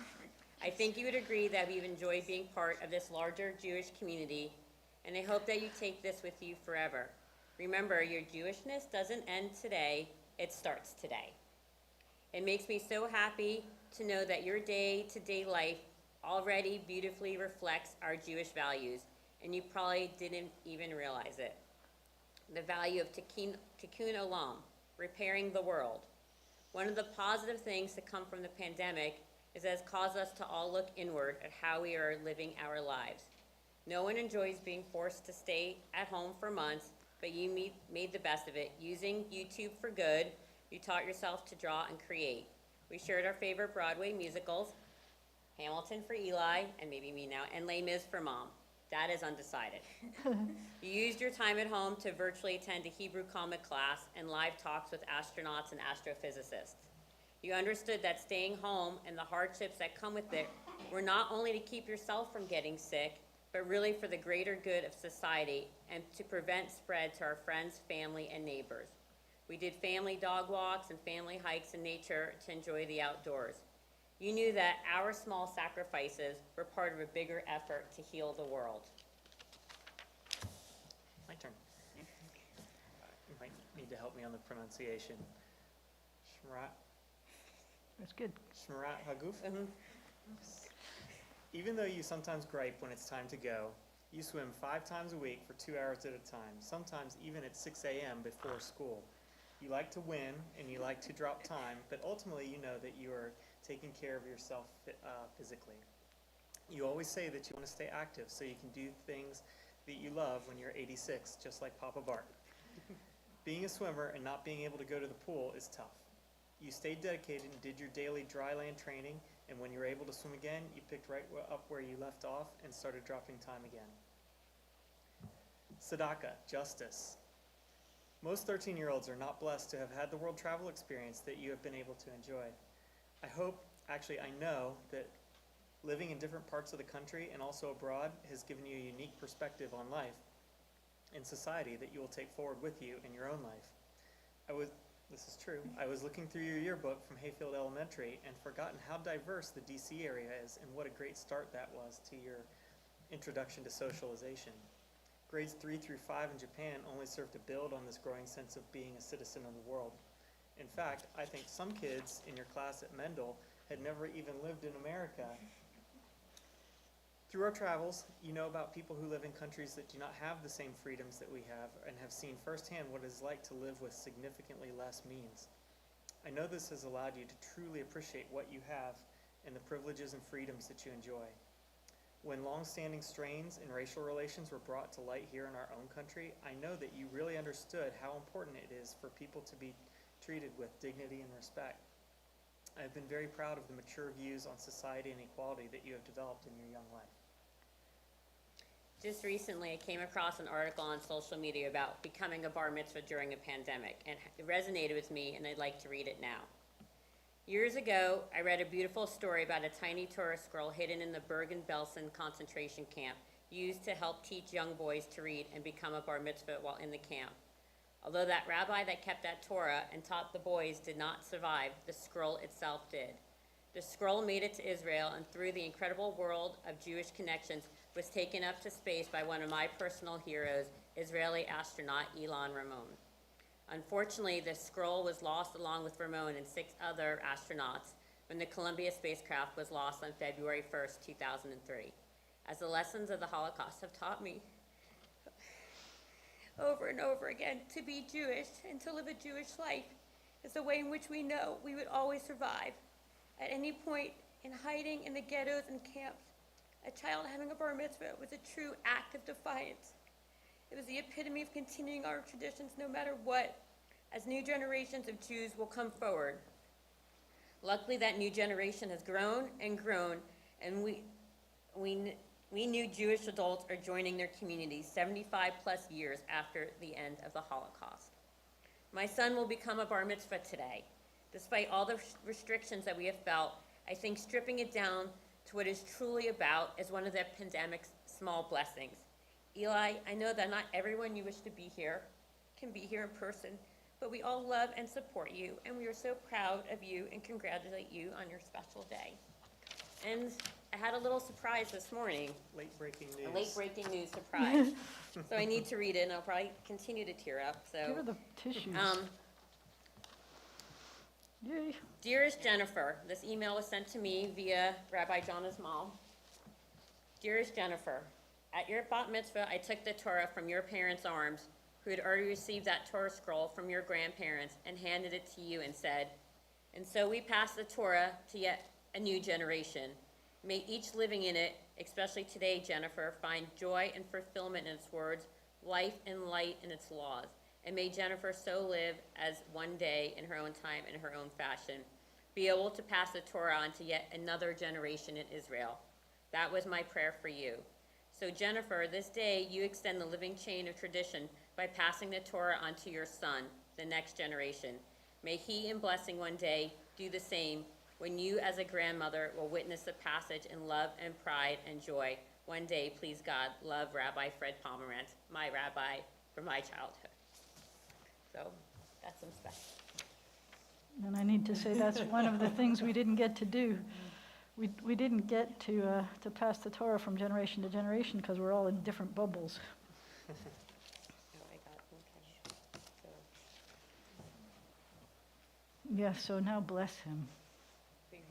I think you would agree that we've enjoyed being part of this larger Jewish community, and I hope that you take this with you forever. Remember, your Jewishness doesn't end today, it starts today. It makes me so happy to know that your day-to-day life already beautifully reflects our Jewish values, and you probably didn't even realize it. The value of tikkun olam, repairing the world. One of the positive things to come from the pandemic is that it's caused us to all look inward at how we are living our lives. No one enjoys being forced to stay at home for months, but you made the best of it. Using YouTube for good, you taught yourself to draw and create. We shared our favorite Broadway musicals, Hamilton for Eli, and maybe me now, and Les Mis for Mom. That is undecided. You used your time at home to virtually attend a Hebrew comic class and live talks with astronauts and astrophysicists. You understood that staying home and the hardships that come with it were not only to keep yourself from getting sick, but really for the greater good of society and to prevent spread to our friends, family, and neighbors. We did family dog walks and family hikes in nature to enjoy the outdoors. You knew that our small sacrifices were part of a bigger effort to heal the world. My turn. You might need to help me on the pronunciation. Shmrat That's good. Haguf. Mm-hmm. Even though you sometimes gripe when it's time to go, you swim 5 times a week for 2 hours at a time, sometimes even at 6 a.m. before school. You like to win and you like to drop time, but ultimately you know that you are taking care of yourself physically. You always say that you want to stay active so you can do things that you love when you're 86, just like Papa Bart. Being a swimmer and not being able to go to the pool is tough. You stayed dedicated and did your daily dry land training, and when you were able to swim again, you picked right up where you left off and started dropping time again. Tzedakah, justice. Most 13-year-olds are not blessed to have had the world travel experience that you have been able to enjoy. I know that living in different parts of the country and also abroad has given you a unique perspective on life and society that you will take forward with you in your own life. This is true. I was looking through your yearbook from Hayfield Elementary and forgotten how diverse the DC area is and what a great start that was to your introduction to socialization. Grades 3 through 5 in Japan only serve to build on this growing sense of being a citizen of the world. In fact, I think some kids in your class at Mendel had never even lived in America. Through our travels, you know about people who live in countries that do not have the same freedoms that we have and have seen firsthand what it is like to live with significantly less means. I know this has allowed you to truly appreciate what you have and the privileges and freedoms that you enjoy. When long-standing strains in racial relations were brought to light here in our own country, I know that you really understood how important it is for people to be treated with dignity and respect. I have been very proud of the mature views on society and equality that you have developed in your young life. Just recently, I came across an article on social media about becoming a bar mitzvah during a pandemic, and it resonated with me, and I'd like to read it now. Years ago, I read a beautiful story about a tiny Torah scroll hidden in the Bergen-Belsen concentration camp, used to help teach young boys to read and become a bar mitzvah while in the camp. Although that rabbi that kept that Torah and taught the boys did not survive, the scroll itself did. The scroll made it to Israel, and through the incredible world of Jewish connections, was taken up to space by one of my personal heroes, Israeli astronaut Ilan Ramon. Unfortunately, the scroll was lost along with Ramon and 6 other astronauts when the Columbia spacecraft was lost on February 1st, 2003. As the lessons of the Holocaust have taught me over and over again, to be Jewish and to live a Jewish life is the way in which we know we would always survive. At any point in hiding in the ghettos and camps, a child having a bar mitzvah was a true act of defiance. It was the epitome of continuing our traditions no matter what, as new generations of Jews will come forward. Luckily, that new generation has grown and grown, and we new Jewish adults are joining their communities 75 plus years after the end of the Holocaust. My son will become a bar mitzvah today. Despite all the restrictions that we have felt, I think stripping it down to what it's truly about is one of the pandemic's small blessings. Eli, I know that not everyone you wish to be here can be here in person, but we all love and support you, and we are so proud of you and congratulate you on your special day. And I had a little surprise this morning, Late breaking news. a late breaking news surprise. So I need to read it, and I'll probably continue to tear up. Give her So, the tissues. Yay. Dearest Jennifer, this email was sent to me via Rabbi Jonah's mom. Dearest Jennifer, at your bat mitzvah, I took the Torah from your parents' arms, who had already received that Torah scroll from your grandparents, and handed it to you and said, and so we pass the Torah to yet a new generation. May each living in it, especially today, Jennifer, find joy and fulfillment in its words, life and light in its laws. And may Jennifer so live as one day in her own time and her own fashion, be able to pass the Torah on to yet another generation in Israel. That was my prayer for you. So Jennifer, this day you extend the living chain of tradition by passing the Torah on to your son, the next generation. May he in blessing one day do the same when you as a grandmother will witness the passage in love and pride and joy. One day, please God, love Rabbi Fred Pomerantz, my rabbi from my childhood. So that's some special. And I need to say that's one of the things we didn't get to do. We didn't get to pass the Torah from generation to generation because we're all in different bubbles. Oh, I got, okay. So, Yeah, so now bless him. Okay.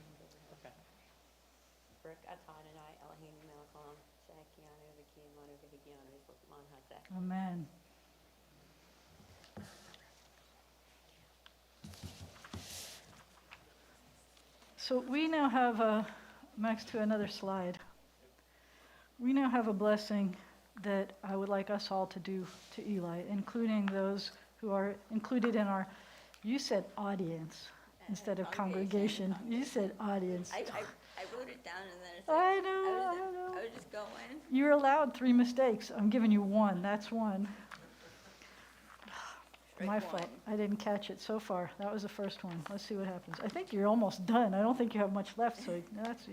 Baruch atah Adonai Eloheinu melech haolam, she'ekianu v'kiyamanu v'higianu v'man hazeh. Amen. So we now have Max, to another slide. We now have a blessing that I would like us all to do to Eli, including those who are included in our, you said audience, instead of congregation. You said audience. I wrote it down and then it's I like, know. I was just going. You're allowed 3 mistakes. I'm giving you 1. That's 1. My Strike fault. one. I didn't catch it so far. That was the first one. Let's see what happens. I think you're almost done. I don't think you have much left, so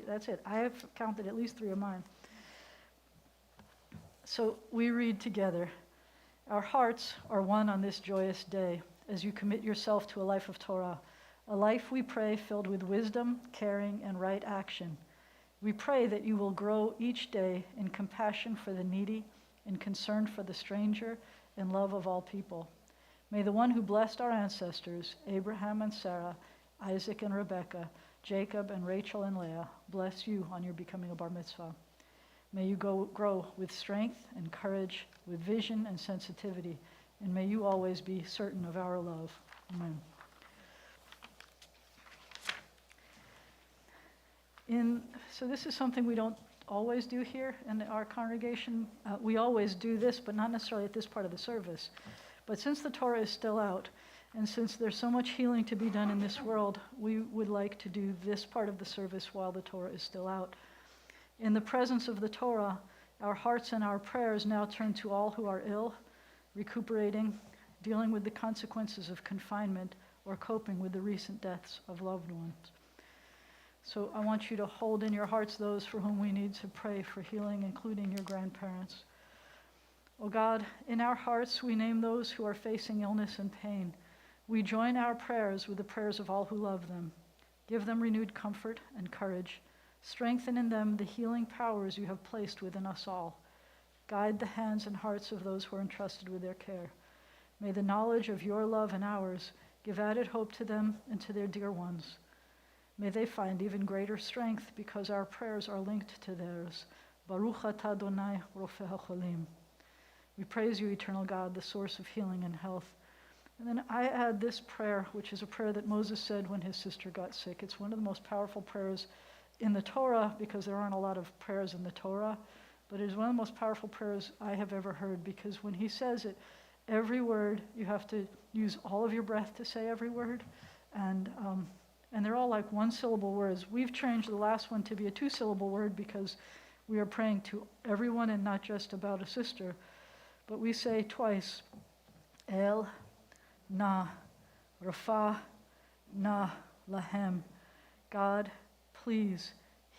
that's it. I have counted at least 3 of mine. So we read together. Our hearts are one on this joyous day as you commit yourself to a life of Torah, a life, we pray, filled with wisdom, caring, and right action. We pray that you will grow each day in compassion for the needy, in concern for the stranger, in love of all people. May the one who blessed our ancestors, Abraham and Sarah, Isaac and Rebekah, Jacob and Rachel and Leah, bless you on your becoming a Bar Mitzvah. May you grow with strength and courage, with vision and sensitivity, and may you always be certain of our love. Amen. So this is something we don't always do here in our congregation. We always do this, but not necessarily at this part of the service. But since the Torah is still out, and since there's so much healing to be done in this world, we would like to do this part of the service while the Torah is still out. In the presence of the Torah, our hearts and our prayers now turn to all who are ill, recuperating, dealing with the consequences of confinement, or coping with the recent deaths of loved ones. So I want you to hold in your hearts those for whom we need to pray for healing, including your grandparents. Oh God, in our hearts we name those who are facing illness and pain. We join our prayers with the prayers of all who love them. Give them renewed comfort and courage. Strengthen in them the healing powers you have placed within us all. Guide the hands and hearts of those who are entrusted with their care. May the knowledge of your love and ours give added hope to them and to their dear ones. May they find even greater strength because our prayers are linked to theirs. Baruch atah Adonai Rofeh HaCholim. We praise you, eternal God, the source of healing and health. And then I add this prayer, which is a prayer that Moses said when his sister got sick. It's one of the most powerful prayers in the Torah because there aren't a lot of prayers in the Torah, but it is one of the most powerful prayers I have ever heard because when he says it, every word, you have to use all of your breath to say every word, and they're all like 1-syllable words. We've changed the last one to be a 2-syllable word because we are praying to everyone and not just about a sister, but we say twice, El, Na, Rafa, Na, Lahem. God, please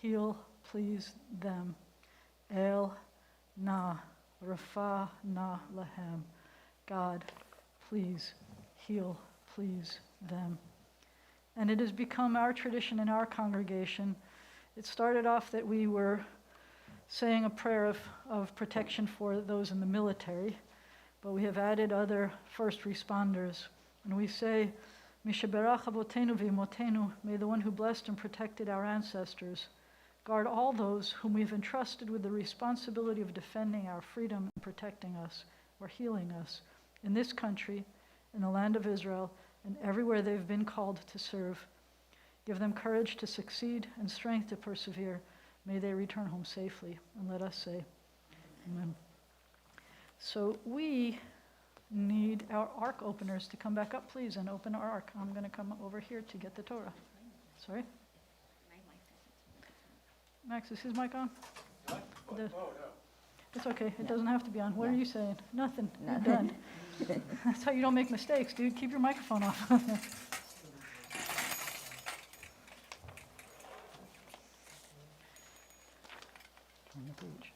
heal, please them. El, Na, Rafa, Na, Lahem. God, please heal, please them. And it has become our tradition in our congregation. It started off that we were saying a prayer of protection for those in the military, but we have added other first responders. And we say, Mishaberach avotenu v'imotenu, may the one who blessed and protected our ancestors guard all those whom we've entrusted with the responsibility of defending our freedom and protecting us or healing us in this country, in the land of Israel, and everywhere they've been called to serve. Give them courage to succeed and strength to persevere. May they return home safely. And let us say, Amen. So we need our ark openers to come back up, please, and open our ark. I'm going to come over here to get the Torah. Sorry? Max, is his mic on? It's okay. It doesn't have to be on. What are you saying? Nothing. You're done. That's how you don't make mistakes, dude. Keep your microphone off. Turn the page.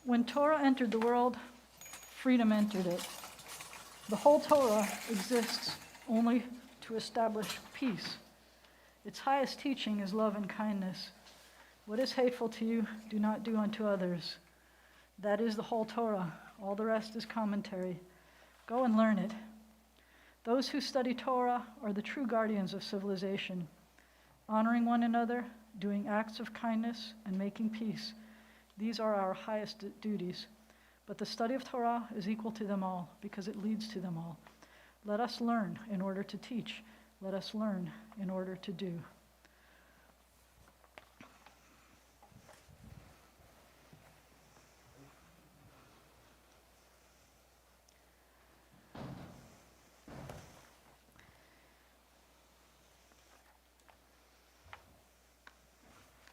When Torah entered the world, freedom entered it. The whole Torah exists only to establish peace. Its highest teaching is love and kindness. What is hateful to you, do not do unto others. That is the whole Torah. All the rest is commentary. Go and learn it. Those who study Torah are the true guardians of civilization, honoring one another, doing acts of kindness, and making peace. These are our highest duties. But the study of Torah is equal to them all because it leads to them all. Let us learn in order to teach. Let us learn in order to do.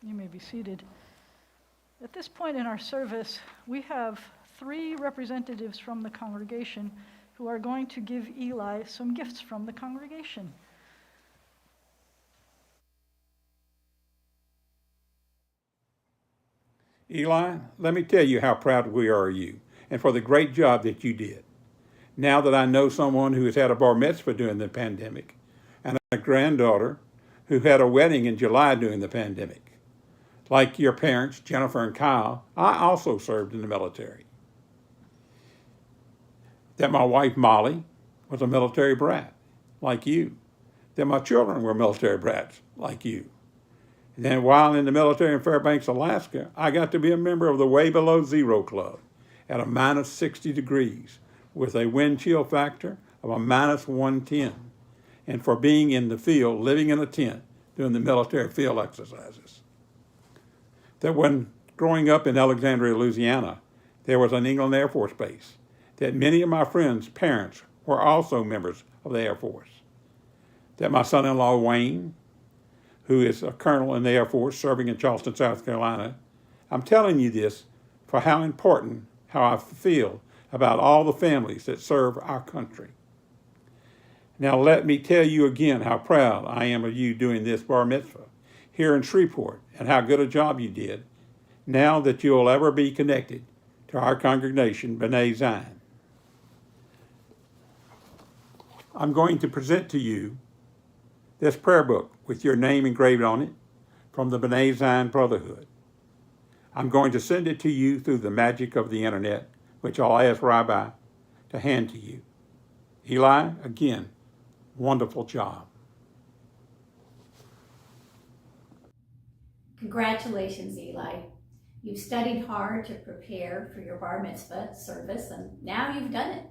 You may be seated. At this point in our service, we have 3 representatives from the congregation who are going to give Eli some gifts from the congregation. Eli, let me tell you how proud we are of you and for the great job that you did. Now that I know someone who has had a bar mitzvah during the pandemic and a granddaughter who had a wedding in July during the pandemic. Like your parents, Jennifer and Kyle, I also served in the military. That my wife, Molly, was a military brat, like you. That my children were military brats, like you. And then while in the military in Fairbanks, Alaska, I got to be a member of the Way Below Zero Club at a minus 60 degrees with a wind chill factor of a minus 110. And for being in the field, living in a tent, doing the military field exercises. That when growing up in Alexandria, Louisiana, there was an England Air Force base. That many of my friends' parents were also members of the Air Force. That my son-in-law, Wayne, who is a colonel in the Air Force serving in Charleston, South Carolina, I'm telling you this for how important, how I feel about all the families that serve our country. Now let me tell you again how proud I am of you doing this bar mitzvah here in Shreveport and how good a job you did now that you'll ever be connected to our congregation, B'nai Zion. I'm going to present to you this prayer book with your name engraved on it from the B'nai Zion Brotherhood. I'm going to send it to you through the magic of the internet, which I'll ask Rabbi to hand to you. Eli, again, wonderful job. Congratulations, Eli. You've studied hard to prepare for your bar mitzvah service, and now you've done it.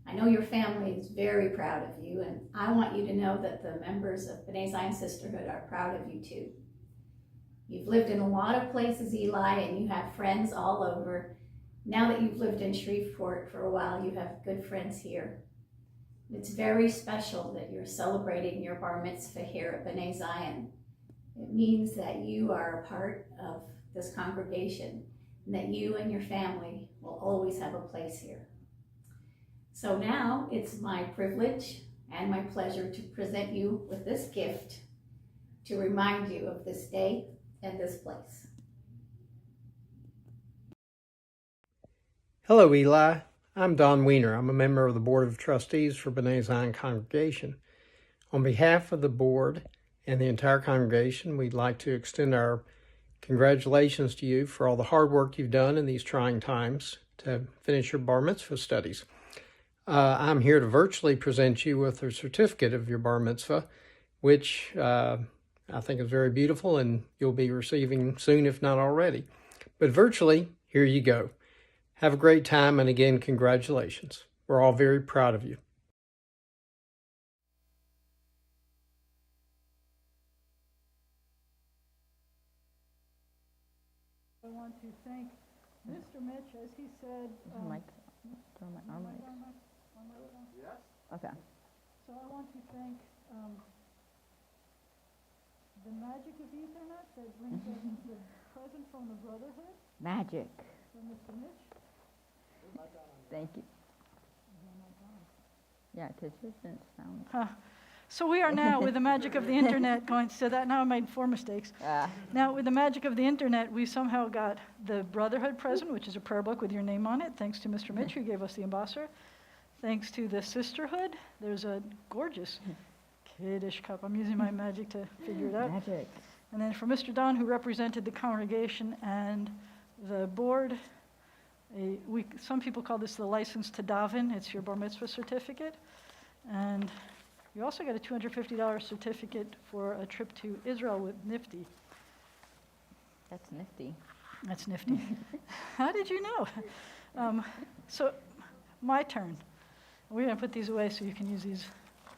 I know your family is very proud of you, and I want you to know that the members of B'nai Zion Sisterhood are proud of you too. You've lived in a lot of places, Eli, and you have friends all over. Now that you've lived in Shreveport for a while, you have good friends here. It's very special that you're celebrating your bar mitzvah here at B'nai Zion. It means that you are a part of this congregation and that you and your family will always have a place here. So now it's my privilege and my pleasure to present you with this gift to remind you of this day and this place. Hello, Eli. I'm Don Weiner. I'm a member of the Board of Trustees for B'nai Zion Congregation. On behalf of the board and the entire congregation, we'd like to extend our congratulations to you for all the hard work you've done in these trying times to finish your bar mitzvah studies. I'm here to virtually present you with a certificate of your bar mitzvah, which I think is very beautiful and you'll be receiving soon, if not already. But virtually, here you go. Have a great time, and again, congratulations. We're all very proud of you. I want to thank Mr. Mitch, as he said. Yes. Okay. So I want to thank the magic of the internet that brings us the present from the Brotherhood, Magic. from Mr. Mitch. Thank you. Yeah, because yours didn't sound. So we are now, with the magic of the internet, going to that. Now I made 4 mistakes. Now, with the magic of the internet, we somehow got the Brotherhood present, which is a prayer book with your name on it, thanks to Mr. Mitch, who gave us the embosser. Thanks to the Sisterhood, there's a gorgeous kiddish cup. I'm using my magic to figure it out. Magic. And then for Mr. Don, who represented the congregation and the board, some people call this the license to daven. It's your bar mitzvah certificate. And you also got a $250 certificate for a trip to Israel with Nifty. That's nifty. That's nifty. How did you know? So my turn. We're going to put these away so you can use these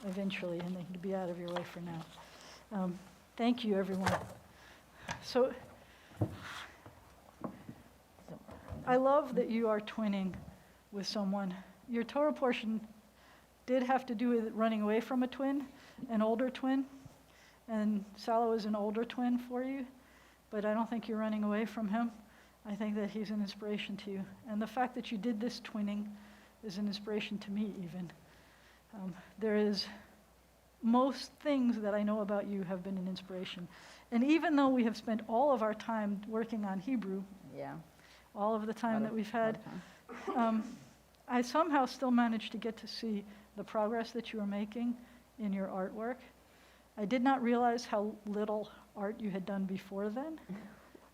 eventually, and they can be out of your way for now. Thank you, everyone. So I love that you are twinning with someone. Your Torah portion did have to do with running away from a twin, an older twin, and Salo is an older twin for you. but I don't think you're running away from him. I think that he's an inspiration to you. And the fact that you did this twinning is an inspiration to me even. There is, most things that I know about you have been an inspiration. And even though we have spent all of our time working on Hebrew, Yeah. all of the time that we've had, Lot of time. I somehow still managed to get to see the progress that you were making in your artwork. I did not realize how little art you had done before then.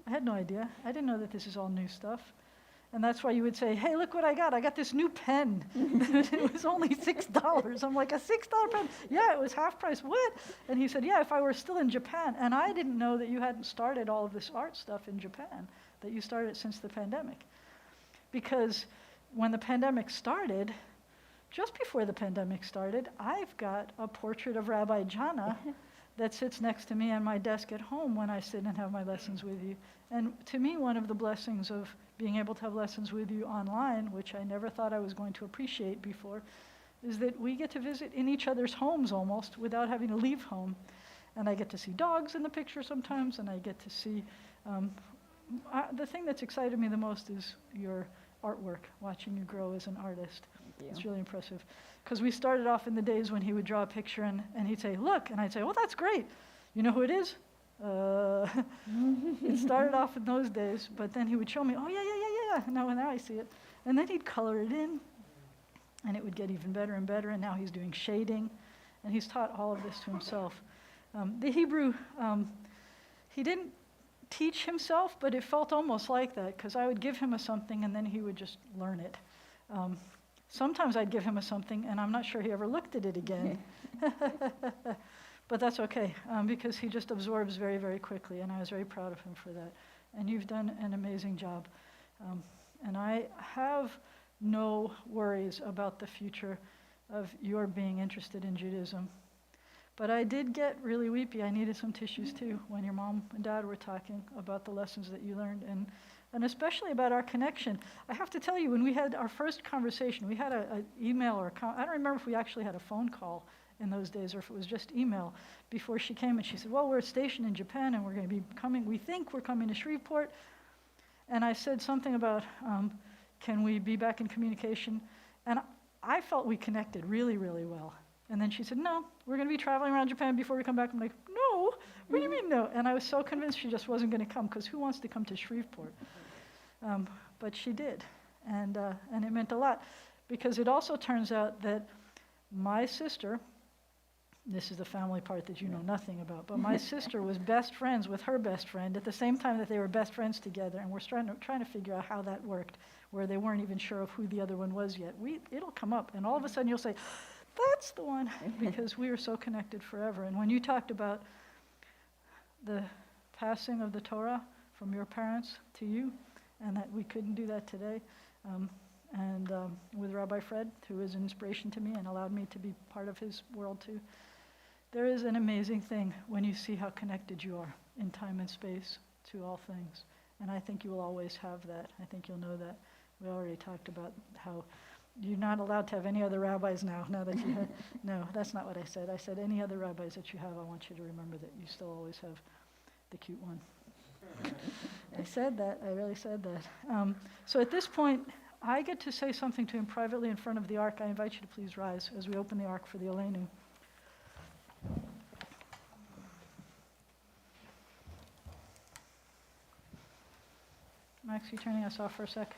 I had no idea. I didn't know that this is all new stuff. And that's why you would say, hey, look what I got. I got this new pen. It was only $6. I'm like, a $6 pen? Yeah, it was half price. What? And he said, yeah, if I were still in Japan. And I didn't know that you hadn't started all of this art stuff in Japan, that you started since the pandemic. Because when the pandemic started, just before the pandemic started, I've got a portrait of Rabbi Jana that sits next to me on my desk at home when I sit and have my lessons with you. And to me, one of the blessings of being able to have lessons with you online, which I never thought I was going to appreciate before, is that we get to visit in each other's homes almost without having to leave home. And I get to see dogs in the picture sometimes, and I get to see, the thing that's excited me the most is your artwork, watching you grow as an artist. Thank It's you. really impressive. Because we started off in the days when he would draw a picture and he'd say, look, and I'd say, oh, that's great. You know who it is? It started off in those days, but then he would show me, oh, yeah. Now I see it. And then he'd color it in, and it would get even better and better, and now he's doing shading, and he's taught all of this to himself. The Hebrew, he didn't teach himself, but it felt almost like that, because I would give him something, and then he would just learn it. Sometimes I'd give him something, and I'm not sure he ever looked at it again. But that's okay, because he just absorbs very, very quickly, and I was very proud of him for that. And you've done an amazing job. And I have no worries about the future of your being interested in Judaism. But I did get really weepy. I needed some tissues too when your mom and dad were talking about the lessons that you learned, and especially about our connection. I have to tell you, when we had our first conversation, we had an email or I don't remember if we actually had a phone call in those days or if it was just email before she came, and she said, well, we're stationed in Japan and we're going to be coming, we think we're coming to Shreveport. And I said something about, can we be back in communication? And I felt we connected really, really well. And then she said, no, we're going to be traveling around Japan before we come back. I'm like, no, what do you mean no? And I was so convinced she just wasn't going to come, because who wants to come to Shreveport? But she did, and it meant a lot, because it also turns out that my sister, this is the family part that you know nothing about, but my sister was best friends with her best friend at the same time that they were best friends together, and we're trying to figure out how that worked, where they weren't even sure of who the other one was yet. It'll come up, and all of a sudden you'll say, that's the one, because we were so connected forever. And when you talked about the passing of the Torah from your parents to you, and that we couldn't do that today, and with Rabbi Fred, who is an inspiration to me and allowed me to be part of his world too, there is an amazing thing when you see how connected you are in time and space to all things. And I think you will always have that. I think you'll know that. We already talked about how you're not allowed to have any other rabbis now that you have. No, that's not what I said. I said any other rabbis that you have, I want you to remember that you still always have the cute one. I said that. I really said that. So at this point, I get to say something to him privately in front of the Ark. I invite you to please rise as we open the Ark for the Aleinu. Max, you turning us off for a sec?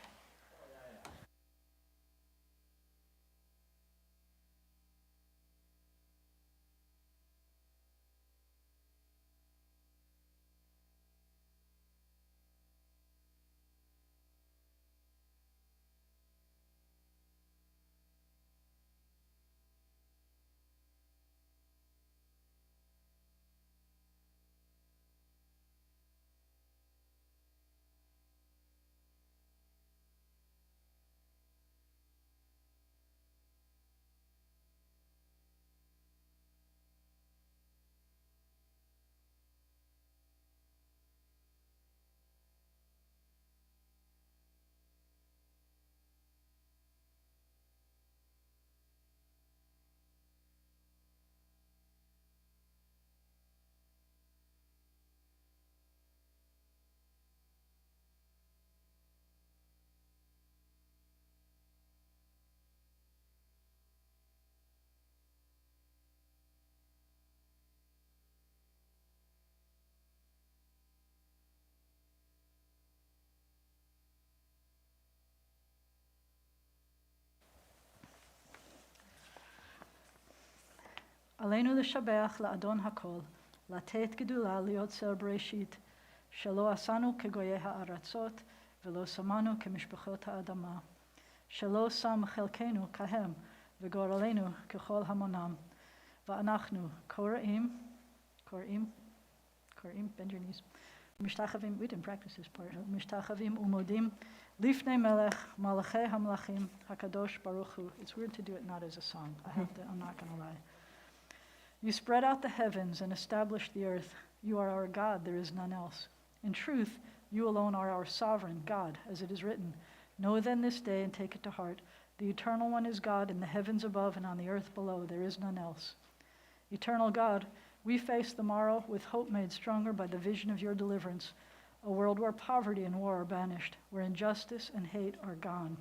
עלינו לשבח לאדון הכל, לתת גדולה ליוצר בראשית, שלא עשנו כגויי הארצות, ולא שמנו כמשפחות האדמה, שלא שם חלקנו כהם, וגורלנו ככל המונם, ואנחנו קוראים, bend your knees, משתחווים, we didn't practice this part, משתחווים ומודים, לפני מלך, מלכי המלכים, הקדוש ברוך הוא. It's weird to do it not as a song. I'm not going to lie. You spread out the heavens and established the earth. You are our God, there is none else. In truth, you alone are our sovereign God, as it is written. Know then this day and take it to heart. The Eternal One is God in the heavens above and on the earth below. There is none else. Eternal God, we face the morrow with hope made stronger by the vision of your deliverance, a world where poverty and war are banished, where injustice and hate are gone.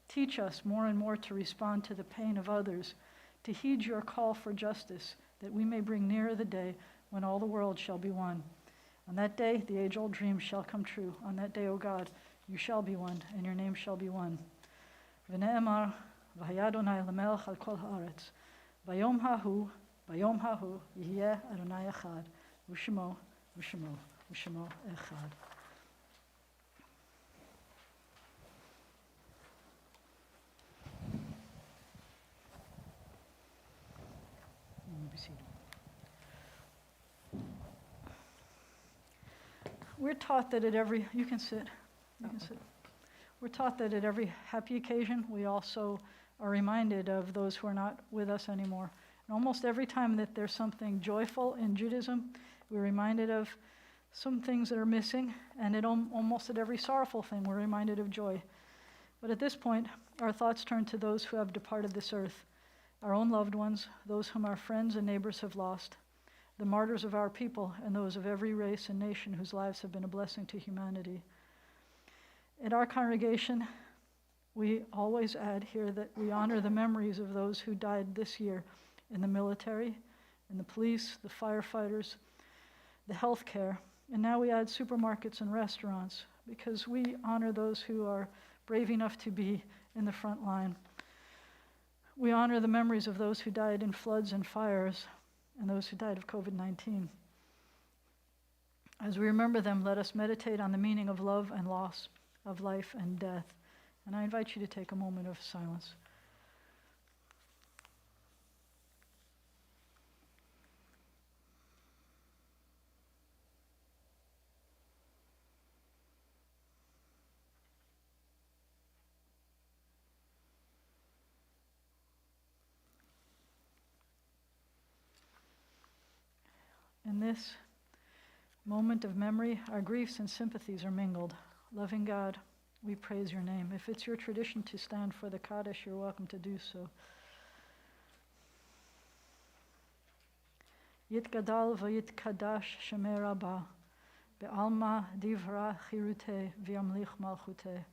Teach us more and more to respond to the pain of others, to heed your call for justice, that we may bring nearer the day when all the world shall be one. On that day, the age-old dream shall come true. On that day, O God, you shall be one, and your name shall be one. V'ne'emar, v'haya Adonai l'melech al kol haaretz. V'yom hahu yihyeh Adonai echad, v'shemo, v'shemo, v'shemo echad. Be seated. We're taught that at every, you can sit. We're taught that at every happy occasion, we also are reminded of those who are not with us anymore. And almost every time that there's something joyful in Judaism, we're reminded of some things that are missing, and almost at every sorrowful thing, we're reminded of joy. But at this point, our thoughts turn to those who have departed this earth, our own loved ones, those whom our friends and neighbors have lost, the martyrs of our people, and those of every race and nation whose lives have been a blessing to humanity. At our congregation, we always add here that we honor the memories of those who died this year in the military, in the police, the firefighters, the healthcare, and now we add supermarkets and restaurants because we honor those who are brave enough to be in the front line. We honor the memories of those who died in floods and fires and those who died of COVID-19. As we remember them, let us meditate on the meaning of love and loss, of life and death. And I invite you to take a moment of silence. In this moment of memory, our griefs and sympathies are mingled. Loving God, we praise your name. If it's your tradition to stand for the Kaddish, you're welcome to do so. Yitgadal v'yitkadash shemei rabba, be'alma divra chirute v'yamlich malchute,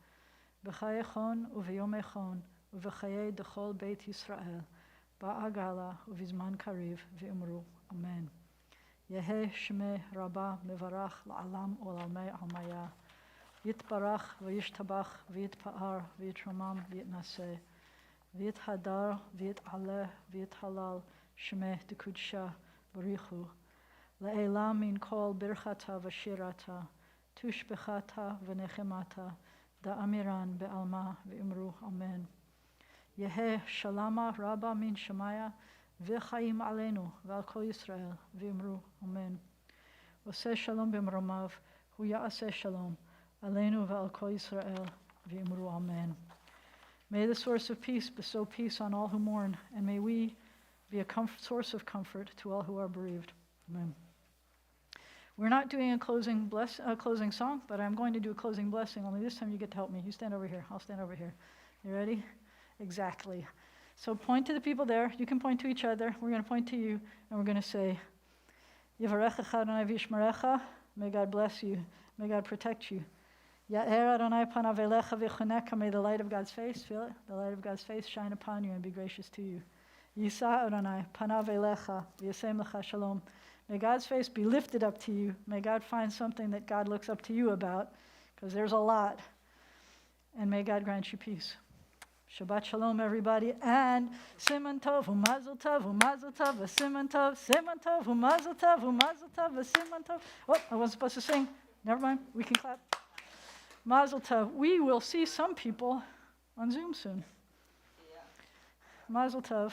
b'chayechon u'v'yomechon u'v'chayei dechol beit Yisrael, ba'agala u'vizman kariv v'imru. Amen. Yeheh shemei rabba mevarach la'alam olamei almaya, yitbarach v'yishtabach v'yitpa'ar v'yitromam v'yitnaseh, v'yithadar v'yitaleh v'yithalal shemei dekudsha barichu, la'elam min kol birchata v'shirata, tushbechata v'nechemata, da'amiran be'alma v'imru. Amen. Yeheh shalama rabba min shemaya, v'chaim aleinu v'al kol Yisrael v'imru. Amen. Oseh shalom b'mromav, hu ya'aseh shalom aleinu v'al kol Yisrael v'imru. Amen. May the source of peace bestow peace on all who mourn, and may we be a source of comfort to all who are bereaved. Amen. We're not doing a closing song, but I'm going to do a closing blessing, only this time you get to help me. You stand over here. I'll stand over here. You ready? Exactly. So point to the people there. You can point to each other. We're going to point to you, and we're going to say, Yivarechecha Adonai v'yishmerecha. May God bless you. May God protect you. Ya'er Adonai panav elecha v'choneka. May the light of God's face, feel it? The light of God's face shine upon you and be gracious to you. Yisa Adonai panav elecha v'yasem lecha shalom. May God's face be lifted up to you. May God find something that God looks up to you about, because there's a lot. And may God grant you peace. Shabbat Shalom, everybody, and Siman Tov, U'Mazel Tov, U'Mazel Tov, Siman Tov, Siman Tov, U'Mazel Tov, U'Mazel Tov, Siman Tov. Oh, I wasn't supposed to sing. Never mind, we can clap. Mazel Tov. We will see some people on Zoom soon. Mazel Tov.